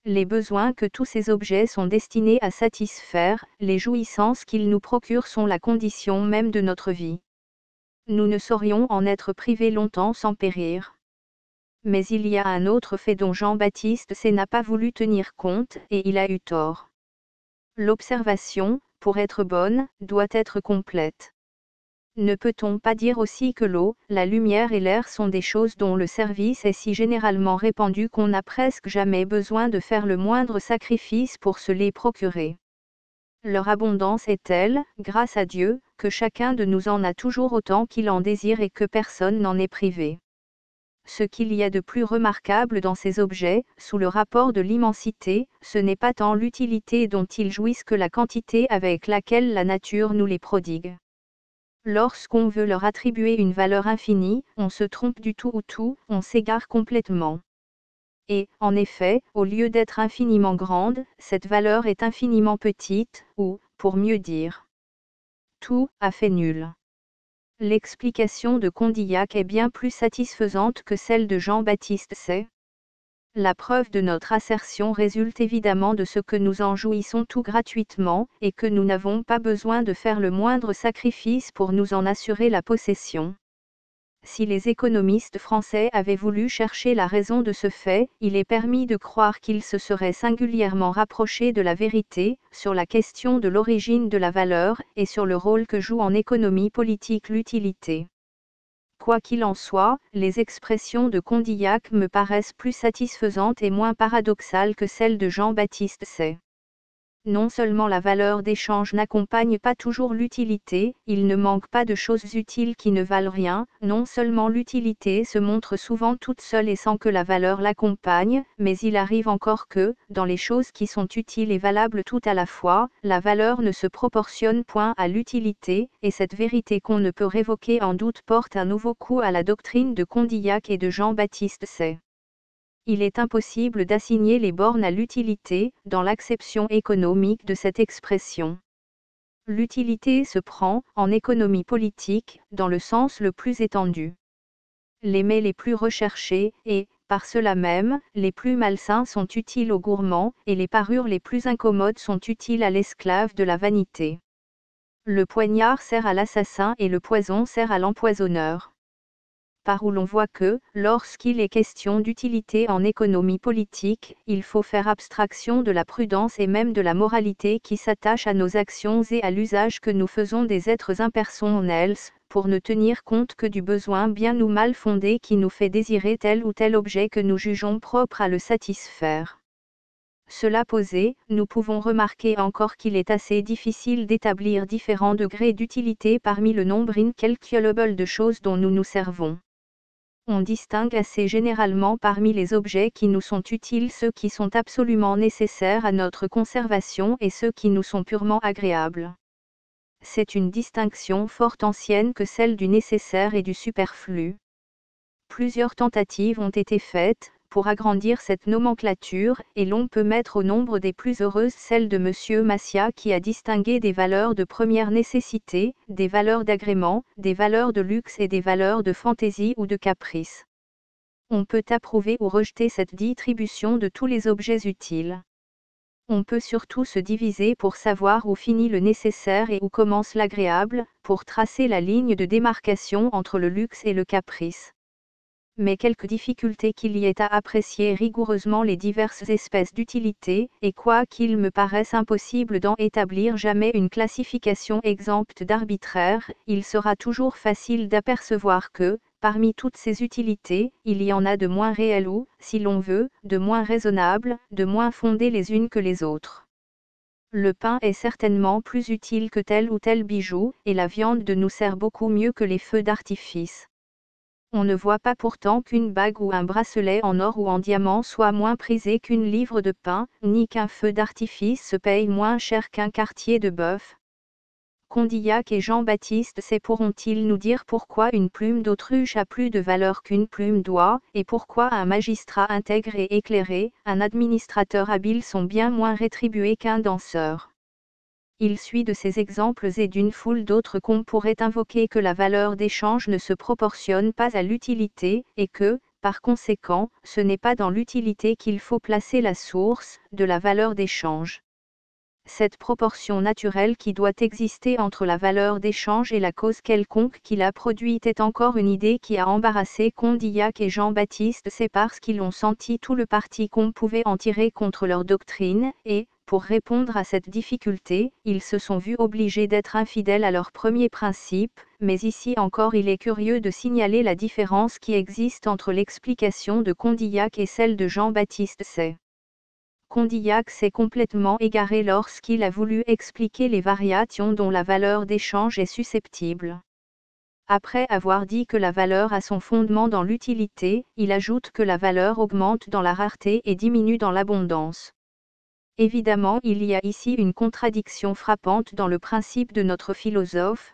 [SPEAKER 2] Les besoins que tous ces objets sont destinés à satisfaire, les jouissances qu'ils nous procurent sont la condition même de notre vie. Nous ne saurions en être privés longtemps sans périr. Mais il y a un autre fait dont Jean-Baptiste Say n'a pas voulu tenir compte, et il a eu tort. L'observation, pour être bonne, doit être complète. Ne peut-on pas dire aussi que l'eau, la lumière et l'air sont des choses dont le service est si généralement répandu qu'on n'a presque jamais besoin de faire le moindre sacrifice pour se les procurer? Leur abondance est telle, grâce à Dieu, que chacun de nous en a toujours autant qu'il en désire et que personne n'en est privé. Ce qu'il y a de plus remarquable dans ces objets, sous le rapport de l'immensité, ce n'est pas tant l'utilité dont ils jouissent que la quantité avec laquelle la nature nous les prodigue. Lorsqu'on veut leur attribuer une valeur infinie, on se trompe du tout ou tout, on s'égare complètement. Et, en effet, au lieu d'être infiniment grande, cette valeur est infiniment petite, ou, pour mieux dire, tout à fait nul. L'explication de Condillac est bien plus satisfaisante que celle de Jean-Baptiste Say. La preuve de notre assertion résulte évidemment de ce que nous en jouissons tout gratuitement, et que nous n'avons pas besoin de faire le moindre sacrifice pour nous en assurer la possession. Si les économistes français avaient voulu chercher la raison de ce fait, il est permis de croire qu'ils se seraient singulièrement rapprochés de la vérité, sur la question de l'origine de la valeur, et sur le rôle que joue en économie politique l'utilité. Quoi qu'il en soit, les expressions de Condillac me paraissent plus satisfaisantes et moins paradoxales que celles de Jean-Baptiste Say. Non seulement la valeur d'échange n'accompagne pas toujours l'utilité, il ne manque pas de choses utiles qui ne valent rien, non seulement l'utilité se montre souvent toute seule et sans que la valeur l'accompagne, mais il arrive encore que, dans les choses qui sont utiles et valables tout à la fois, la valeur ne se proportionne point à l'utilité, et cette vérité qu'on ne peut révoquer en doute porte un nouveau coup à la doctrine de Condillac et de Jean-Baptiste Say. Il est impossible d'assigner les bornes à l'utilité, dans l'acception économique de cette expression. L'utilité se prend, en économie politique, dans le sens le plus étendu. Les mets les plus recherchés, et, par cela même, les plus malsains sont utiles aux gourmands, et les parures les plus incommodes sont utiles à l'esclave de la vanité. Le poignard sert à l'assassin et le poison sert à l'empoisonneur. Par où l'on voit que, lorsqu'il est question d'utilité en économie politique, il faut faire abstraction de la prudence et même de la moralité qui s'attachent à nos actions et à l'usage que nous faisons des êtres impersonnels, pour ne tenir compte que du besoin bien ou mal fondé qui nous fait désirer tel ou tel objet que nous jugeons propre à le satisfaire. Cela posé, nous pouvons remarquer encore qu'il est assez difficile d'établir différents degrés d'utilité parmi le nombre incalculable de choses dont nous nous servons. On distingue assez généralement parmi les objets qui nous sont utiles ceux qui sont absolument nécessaires à notre conservation et ceux qui nous sont purement agréables. C'est une distinction fort ancienne que celle du nécessaire et du superflu. Plusieurs tentatives ont été faites pour agrandir cette nomenclature, et l'on peut mettre au nombre des plus heureuses celle de M. Massia qui a distingué des valeurs de première nécessité, des valeurs d'agrément, des valeurs de luxe et des valeurs de fantaisie ou de caprice. On peut approuver ou rejeter cette distribution de tous les objets utiles. On peut surtout se diviser pour savoir où finit le nécessaire et où commence l'agréable, pour tracer la ligne de démarcation entre le luxe et le caprice. mais quelque difficulté qu'il y ait à apprécier rigoureusement les diverses espèces d'utilité, et quoiqu'il me paraisse impossible d'en établir jamais une classification exempte d'arbitraire, il sera toujours facile d'apercevoir que, parmi toutes ces utilités, il y en a de moins réelles ou, si l'on veut, de moins raisonnables, de moins fondées les unes que les autres. Le pain est certainement plus utile que tel ou tel bijou, et la viande nous sert beaucoup mieux que les feux d'artifice. On ne voit pas pourtant qu'une bague ou un bracelet en or ou en diamant soit moins prisé qu'une livre de pain, ni qu'un feu d'artifice se paye moins cher qu'un quartier de bœuf. Condillac et Jean-Baptiste Say pourront-ils nous dire pourquoi une plume d'autruche a plus de valeur qu'une plume d'oie, et pourquoi un magistrat intègre et éclairé, un administrateur habile sont bien moins rétribués qu'un danseur? Il suit de ces exemples et d'une foule d'autres qu'on pourrait invoquer que la valeur d'échange ne se proportionne pas à l'utilité, et que, par conséquent, ce n'est pas dans l'utilité qu'il faut placer la source de la valeur d'échange. Cette proportion naturelle qui doit exister entre la valeur d'échange et la cause quelconque qui l'a produite est encore une idée qui a embarrassé Condillac et Jean-Baptiste Say parce qu'ils ont senti tout le parti qu'on pouvait en tirer contre leur doctrine, et, pour répondre à cette difficulté, ils se sont vus obligés d'être infidèles à leur premier principe, mais ici encore il est curieux de signaler la différence qui existe entre l'explication de Condillac et celle de Jean-Baptiste Say. Condillac s'est complètement égaré lorsqu'il a voulu expliquer les variations dont la valeur d'échange est susceptible. Après avoir dit que la valeur a son fondement dans l'utilité, il ajoute que la valeur augmente dans la rareté et diminue dans l'abondance. Évidemment, il y a ici une contradiction frappante dans le principe de notre philosophe,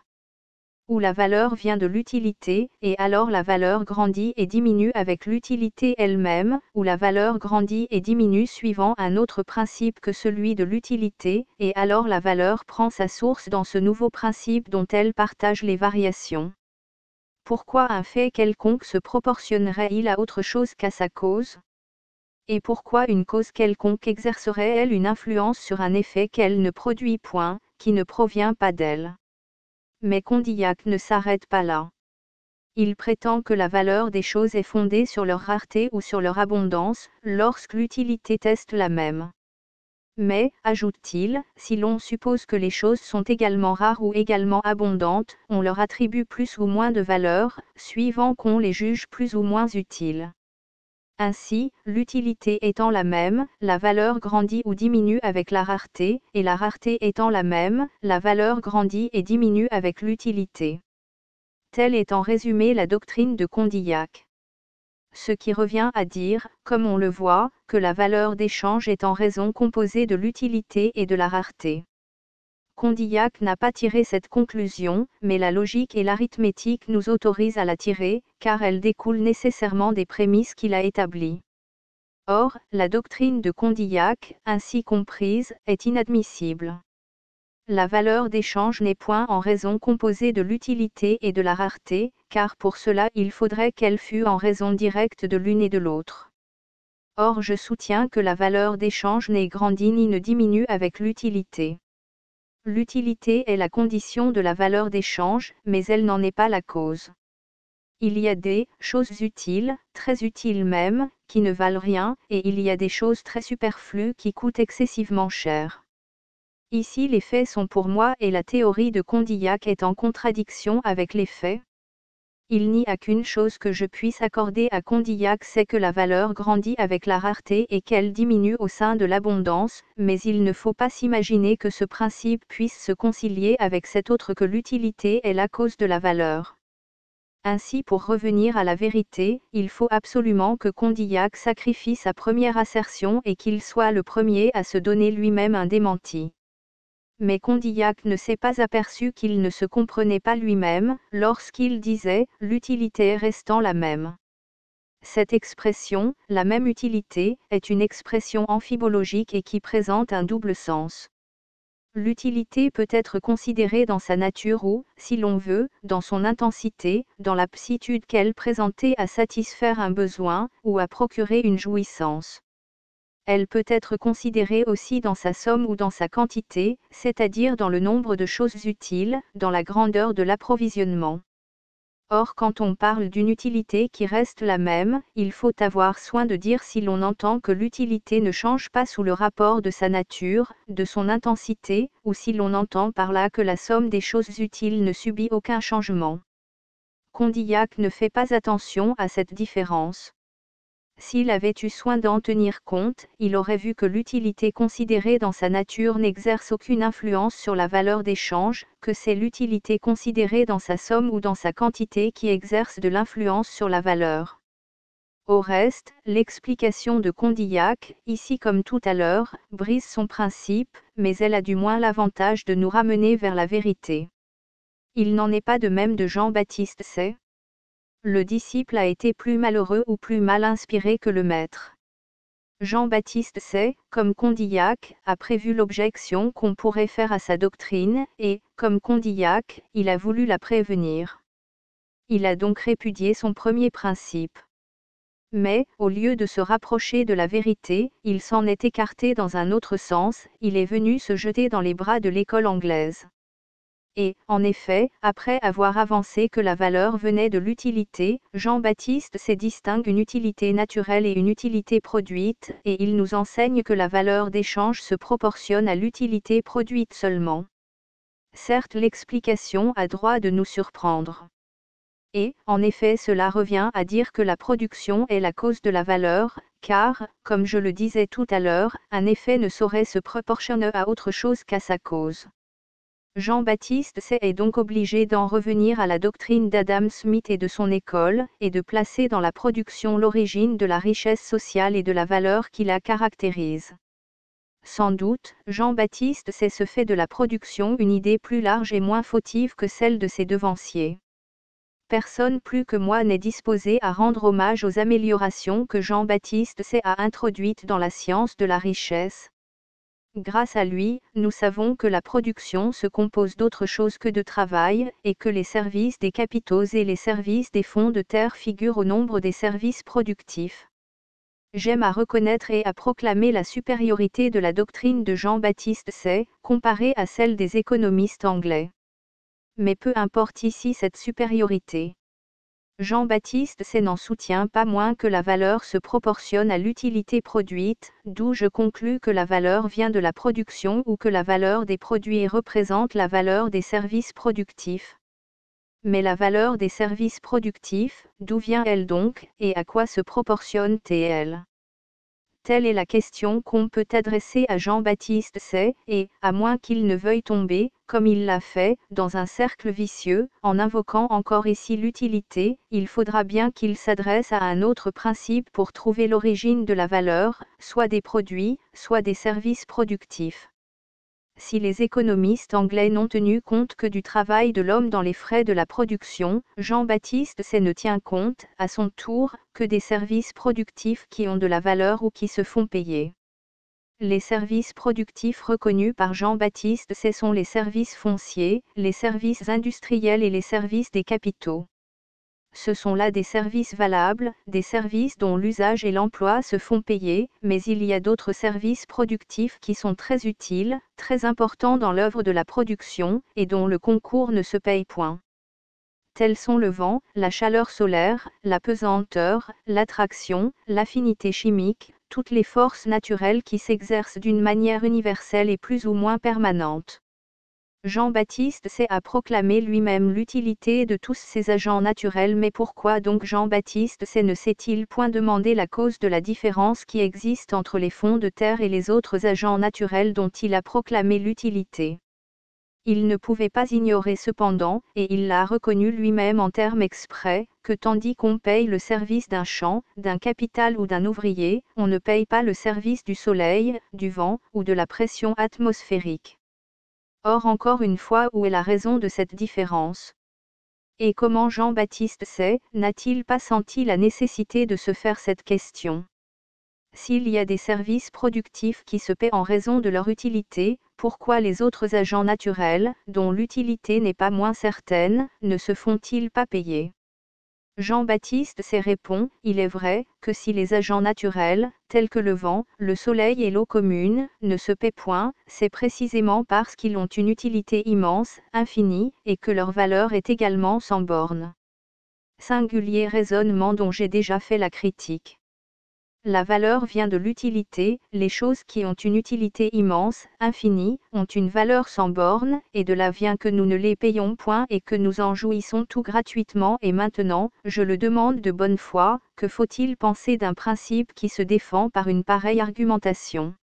[SPEAKER 2] où la valeur vient de l'utilité, et alors la valeur grandit et diminue avec l'utilité elle-même, où la valeur grandit et diminue suivant un autre principe que celui de l'utilité, et alors la valeur prend sa source dans ce nouveau principe dont elle partage les variations. Pourquoi un fait quelconque se proportionnerait-il à autre chose qu'à sa cause? Et pourquoi une cause quelconque exercerait-elle une influence sur un effet qu'elle ne produit point, qui ne provient pas d'elle? Mais Condillac ne s'arrête pas là. Il prétend que la valeur des choses est fondée sur leur rareté ou sur leur abondance, lorsque l'utilité teste la même. Mais, ajoute-t-il, si l'on suppose que les choses sont également rares ou également abondantes, on leur attribue plus ou moins de valeur, suivant qu'on les juge plus ou moins utiles. Ainsi, l'utilité étant la même, la valeur grandit ou diminue avec la rareté, et la rareté étant la même, la valeur grandit et diminue avec l'utilité. Telle est en résumé la doctrine de Condillac. Ce qui revient à dire, comme on le voit, que la valeur d'échange est en raison composée de l'utilité et de la rareté. Condillac n'a pas tiré cette conclusion, mais la logique et l'arithmétique nous autorisent à la tirer, car elle découle nécessairement des prémices qu'il a établies. Or, la doctrine de Condillac, ainsi comprise, est inadmissible. La valeur d'échange n'est point en raison composée de l'utilité et de la rareté, car pour cela il faudrait qu'elle fût en raison directe de l'une et de l'autre. Or je soutiens que la valeur d'échange n'est grandie ni ne diminue avec l'utilité. L'utilité est la condition de la valeur d'échange, mais elle n'en est pas la cause. Il y a des choses utiles, très utiles même, qui ne valent rien, et il y a des choses très superflues qui coûtent excessivement cher. Ici les faits sont pour moi et la théorie de Condillac est en contradiction avec les faits. Il n'y a qu'une chose que je puisse accorder à Condillac, c'est que la valeur grandit avec la rareté et qu'elle diminue au sein de l'abondance, mais il ne faut pas s'imaginer que ce principe puisse se concilier avec cet autre que l'utilité est la cause de la valeur. Ainsi pour revenir à la vérité, il faut absolument que Condillac sacrifie sa première assertion et qu'il soit le premier à se donner lui-même un démenti. Mais Condillac ne s'est pas aperçu qu'il ne se comprenait pas lui-même, lorsqu'il disait « l'utilité restant la même ». Cette expression, la même utilité, est une expression amphibologique et qui présente un double sens. L'utilité peut être considérée dans sa nature ou, si l'on veut, dans son intensité, dans l'aptitude qu'elle présentait à satisfaire un besoin, ou à procurer une jouissance. Elle peut être considérée aussi dans sa somme ou dans sa quantité, c'est-à-dire dans le nombre de choses utiles, dans la grandeur de l'approvisionnement. Or quand on parle d'une utilité qui reste la même, il faut avoir soin de dire si l'on entend que l'utilité ne change pas sous le rapport de sa nature, de son intensité, ou si l'on entend par là que la somme des choses utiles ne subit aucun changement. Condillac ne fait pas attention à cette différence. S'il avait eu soin d'en tenir compte, il aurait vu que l'utilité considérée dans sa nature n'exerce aucune influence sur la valeur d'échange, que c'est l'utilité considérée dans sa somme ou dans sa quantité qui exerce de l'influence sur la valeur. Au reste, l'explication de Condillac, ici comme tout à l'heure, brise son principe, mais elle a du moins l'avantage de nous ramener vers la vérité. Il n'en est pas de même de Jean-Baptiste Say. Le disciple a été plus malheureux ou plus mal inspiré que le maître. Jean-Baptiste Say, comme Condillac, a prévu l'objection qu'on pourrait faire à sa doctrine, et, comme Condillac, il a voulu la prévenir. Il a donc répudié son premier principe. Mais, au lieu de se rapprocher de la vérité, il s'en est écarté dans un autre sens, il est venu se jeter dans les bras de l'école anglaise. Et, en effet, après avoir avancé que la valeur venait de l'utilité, Jean-Baptiste Say distingue une utilité naturelle et une utilité produite, et il nous enseigne que la valeur d'échange se proportionne à l'utilité produite seulement. Certes, l'explication a droit de nous surprendre. Et, en effet, cela revient à dire que la production est la cause de la valeur, car, comme je le disais tout à l'heure, un effet ne saurait se proportionner à autre chose qu'à sa cause. Jean-Baptiste Say est donc obligé d'en revenir à la doctrine d'Adam Smith et de son école, et de placer dans la production l'origine de la richesse sociale et de la valeur qui la caractérise. Sans doute, Jean-Baptiste Say se fait de la production une idée plus large et moins fautive que celle de ses devanciers. Personne plus que moi n'est disposé à rendre hommage aux améliorations que Jean-Baptiste Say a introduites dans la science de la richesse. Grâce à lui, nous savons que la production se compose d'autre chose que de travail, et que les services des capitaux et les services des fonds de terre figurent au nombre des services productifs. J'aime à reconnaître et à proclamer la supériorité de la doctrine de Jean-Baptiste Say, comparée à celle des économistes anglais. Mais peu importe ici cette supériorité. Jean-Baptiste Say n'en soutient pas moins que la valeur se proportionne à l'utilité produite, d'où je conclus que la valeur vient de la production ou que la valeur des produits représente la valeur des services productifs. Mais la valeur des services productifs, d'où vient-elle donc, et à quoi se proportionne-t-elle ? Telle est la question qu'on peut adresser à Jean-Baptiste Say, et, à moins qu'il ne veuille tomber, comme il l'a fait, dans un cercle vicieux, en invoquant encore ici l'utilité, il faudra bien qu'il s'adresse à un autre principe pour trouver l'origine de la valeur, soit des produits, soit des services productifs. Si les économistes anglais n'ont tenu compte que du travail de l'homme dans les frais de la production, Jean-Baptiste Say ne tient compte, à son tour, que des services productifs qui ont de la valeur ou qui se font payer. Les services productifs reconnus par Jean-Baptiste Say sont les services fonciers, les services industriels et les services des capitaux. Ce sont là des services valables, des services dont l'usage et l'emploi se font payer, mais il y a d'autres services productifs qui sont très utiles, très importants dans l'œuvre de la production, et dont le concours ne se paye point. Tels sont le vent, la chaleur solaire, la pesanteur, l'attraction, l'affinité chimique, toutes les forces naturelles qui s'exercent d'une manière universelle et plus ou moins permanente. Jean-Baptiste Say a proclamé lui-même l'utilité de tous ces agents naturels, mais pourquoi donc Jean-Baptiste Say ne s'est-il point demandé la cause de la différence qui existe entre les fonds de terre et les autres agents naturels dont il a proclamé l'utilité ? Il ne pouvait pas ignorer cependant, et il l'a reconnu lui-même en termes exprès, que tandis qu'on paye le service d'un champ, d'un capital ou d'un ouvrier, on ne paye pas le service du soleil, du vent, ou de la pression atmosphérique. Or encore une fois, où est la raison de cette différence ? Et comment Jean-Baptiste Say n'a-t-il pas senti la nécessité de se faire cette question ? S'il y a des services productifs qui se paient en raison de leur utilité, pourquoi les autres agents naturels, dont l'utilité n'est pas moins certaine, ne se font-ils pas payer ? Jean-Baptiste Say répond, il est vrai, que si les agents naturels, tels que le vent, le soleil et l'eau commune, ne se paient point, c'est précisément parce qu'ils ont une utilité immense, infinie, et que leur valeur est également sans borne. Singulier raisonnement dont j'ai déjà fait la critique. La valeur vient de l'utilité, les choses qui ont une utilité immense, infinie, ont une valeur sans borne, et de là vient que nous ne les payons point et que nous en jouissons tout gratuitement. Et maintenant, je le demande de bonne foi, que faut-il penser d'un principe qui se défend par une pareille argumentation ?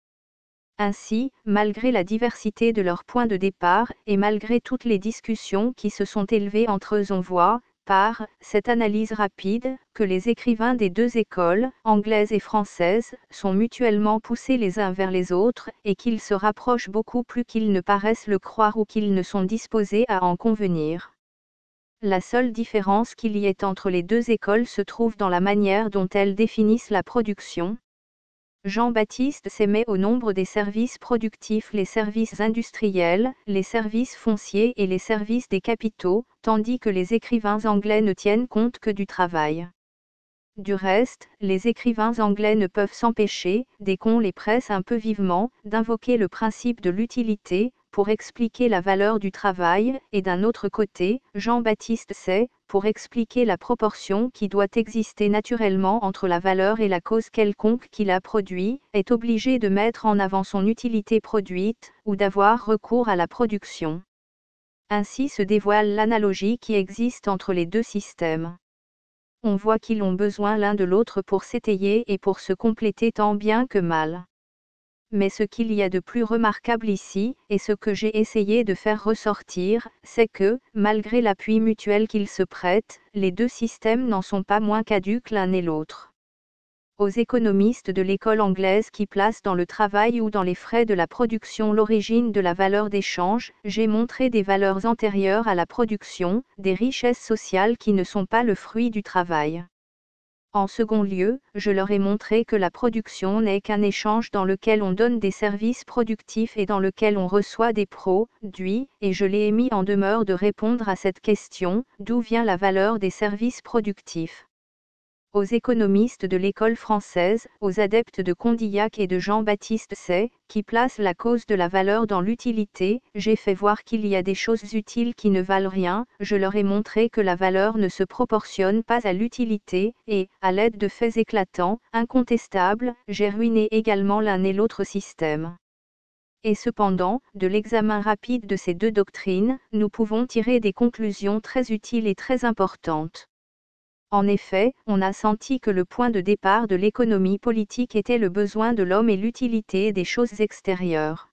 [SPEAKER 2] Ainsi, malgré la diversité de leurs points de départ, et malgré toutes les discussions qui se sont élevées entre eux, on voit, par cette analyse rapide, que les écrivains des deux écoles, anglaise et française, sont mutuellement poussés les uns vers les autres, et qu'ils se rapprochent beaucoup plus qu'ils ne paraissent le croire ou qu'ils ne sont disposés à en convenir. La seule différence qu'il y ait entre les deux écoles se trouve dans la manière dont elles définissent la production. Jean-Baptiste met au nombre des services productifs les services industriels, les services fonciers et les services des capitaux, tandis que les écrivains anglais ne tiennent compte que du travail. Du reste, les écrivains anglais ne peuvent s'empêcher, dès qu'on les presse un peu vivement, d'invoquer le principe de l'utilité, pour expliquer la valeur du travail, et d'un autre côté, Jean-Baptiste pour expliquer la proportion qui doit exister naturellement entre la valeur et la cause quelconque qui la produit, est obligé de mettre en avant son utilité produite, ou d'avoir recours à la production. Ainsi se dévoile l'analogie qui existe entre les deux systèmes. On voit qu'ils ont besoin l'un de l'autre pour s'étayer et pour se compléter tant bien que mal. Mais ce qu'il y a de plus remarquable ici, et ce que j'ai essayé de faire ressortir, c'est que, malgré l'appui mutuel qu'ils se prêtent, les deux systèmes n'en sont pas moins caducs l'un et l'autre. Aux économistes de l'école anglaise qui placent dans le travail ou dans les frais de la production l'origine de la valeur d'échange, j'ai montré des valeurs antérieures à la production, des richesses sociales qui ne sont pas le fruit du travail. En second lieu, je leur ai montré que la production n'est qu'un échange dans lequel on donne des services productifs et dans lequel on reçoit des produits, et je les ai mis en demeure de répondre à cette question, d'où vient la valeur des services productifs ? Aux économistes de l'école française, aux adeptes de Condillac et de Jean-Baptiste qui placent la cause de la valeur dans l'utilité, j'ai fait voir qu'il y a des choses utiles qui ne valent rien, je leur ai montré que la valeur ne se proportionne pas à l'utilité, et, à l'aide de faits éclatants, incontestables, j'ai ruiné également l'un et l'autre système. Et cependant, de l'examen rapide de ces deux doctrines, nous pouvons tirer des conclusions très utiles et très importantes. En effet, on a senti que le point de départ de l'économie politique était le besoin de l'homme et l'utilité des choses extérieures.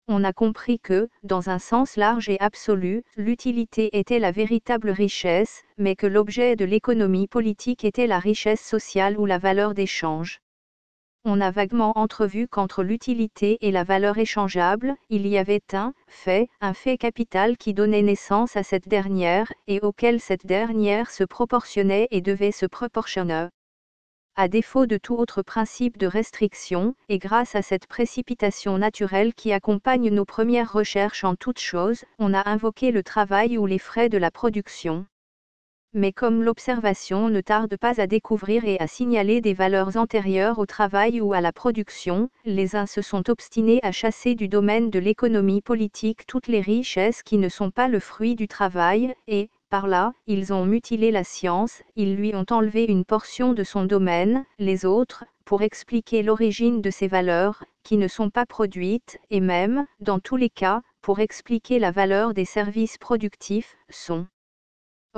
[SPEAKER 2] On a compris que, dans un sens large et absolu, l'utilité était la véritable richesse, mais que l'objet de l'économie politique était la richesse sociale ou la valeur d'échange. On a vaguement entrevu qu'entre l'utilité et la valeur échangeable, il y avait un fait capital qui donnait naissance à cette dernière, et auquel cette dernière se proportionnait et devait se proportionner. À défaut de tout autre principe de restriction, et grâce à cette précipitation naturelle qui accompagne nos premières recherches en toutes choses, on a invoqué le travail ou les frais de la production. Mais comme l'observation ne tarde pas à découvrir et à signaler des valeurs antérieures au travail ou à la production, les uns se sont obstinés à chasser du domaine de l'économie politique toutes les richesses qui ne sont pas le fruit du travail, et, par là, ils ont mutilé la science, ils lui ont enlevé une portion de son domaine, les autres, pour expliquer l'origine de ces valeurs, qui ne sont pas produites, et même, dans tous les cas, pour expliquer la valeur des services productifs, sont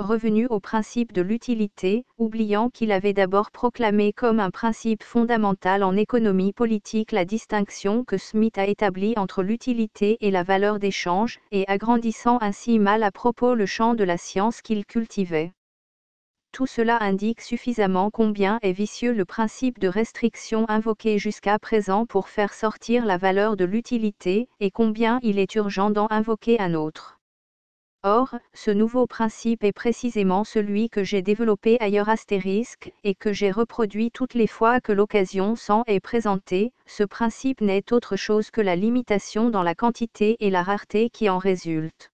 [SPEAKER 2] revenu au principe de l'utilité, oubliant qu'il avait d'abord proclamé comme un principe fondamental en économie politique la distinction que Smith a établie entre l'utilité et la valeur d'échange, et agrandissant ainsi mal à propos le champ de la science qu'il cultivait. Tout cela indique suffisamment combien est vicieux le principe de restriction invoqué jusqu'à présent pour faire sortir la valeur de l'utilité, et combien il est urgent d'en invoquer un autre. Or, ce nouveau principe est précisément celui que j'ai développé ailleurs et que j'ai reproduit toutes les fois que l'occasion s'en est présentée. Ce principe n'est autre chose que la limitation dans la quantité et la rareté qui en résultent.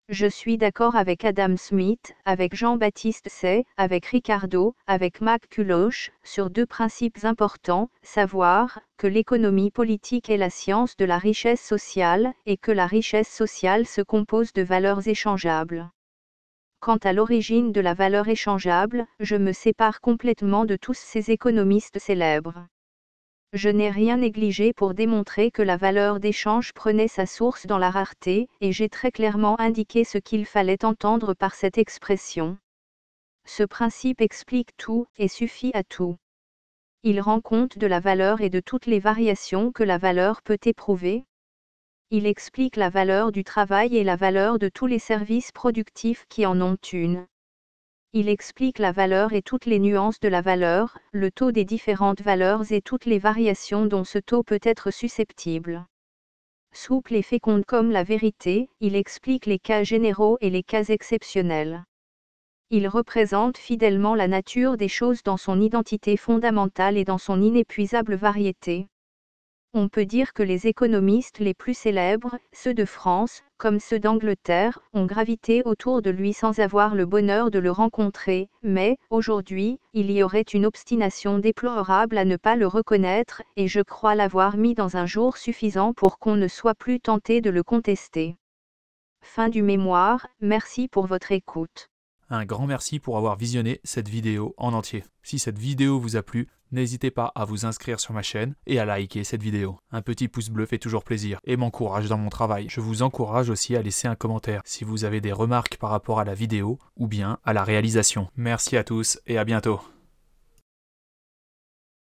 [SPEAKER 2] Je suis d'accord avec Adam Smith, avec Jean-Baptiste avec Ricardo, avec McCulloch, sur deux principes importants, savoir, que l'économie politique est la science de la richesse sociale, et que la richesse sociale se compose de valeurs échangeables. quant à l'origine de la valeur échangeable, je me sépare complètement de tous ces économistes célèbres. Je n'ai rien négligé pour démontrer que la valeur d'échange prenait sa source dans la rareté, et j'ai très clairement indiqué ce qu'il fallait entendre par cette expression. Ce principe explique tout, et suffit à tout. Il rend compte de la valeur et de toutes les variations que la valeur peut éprouver. Il explique la valeur du travail et la valeur de tous les services productifs qui en ont une. Il explique la valeur et toutes les nuances de la valeur, le taux des différentes valeurs et toutes les variations dont ce taux peut être susceptible. Souple et féconde comme la vérité, il explique les cas généraux et les cas exceptionnels. Il représente fidèlement la nature des choses dans son identité fondamentale et dans son inépuisable variété. On peut dire que les économistes les plus célèbres, ceux de France, comme ceux d'Angleterre, ont gravité autour de lui sans avoir le bonheur de le rencontrer, mais, aujourd'hui, il y aurait une obstination déplorable à ne pas le reconnaître, et je crois l'avoir mis dans un jour suffisant pour qu'on ne soit plus tenté de le contester. Fin du mémoire, merci pour votre écoute.
[SPEAKER 3] Un grand merci pour avoir visionné cette vidéo en entier. Si cette vidéo vous a plu, n'hésitez pas à vous inscrire sur ma chaîne et à liker cette vidéo. Un petit pouce bleu fait toujours plaisir et m'encourage dans mon travail. Je vous encourage aussi à laisser un commentaire si vous avez des remarques par rapport à la vidéo ou bien à la réalisation. Merci à tous et à bientôt.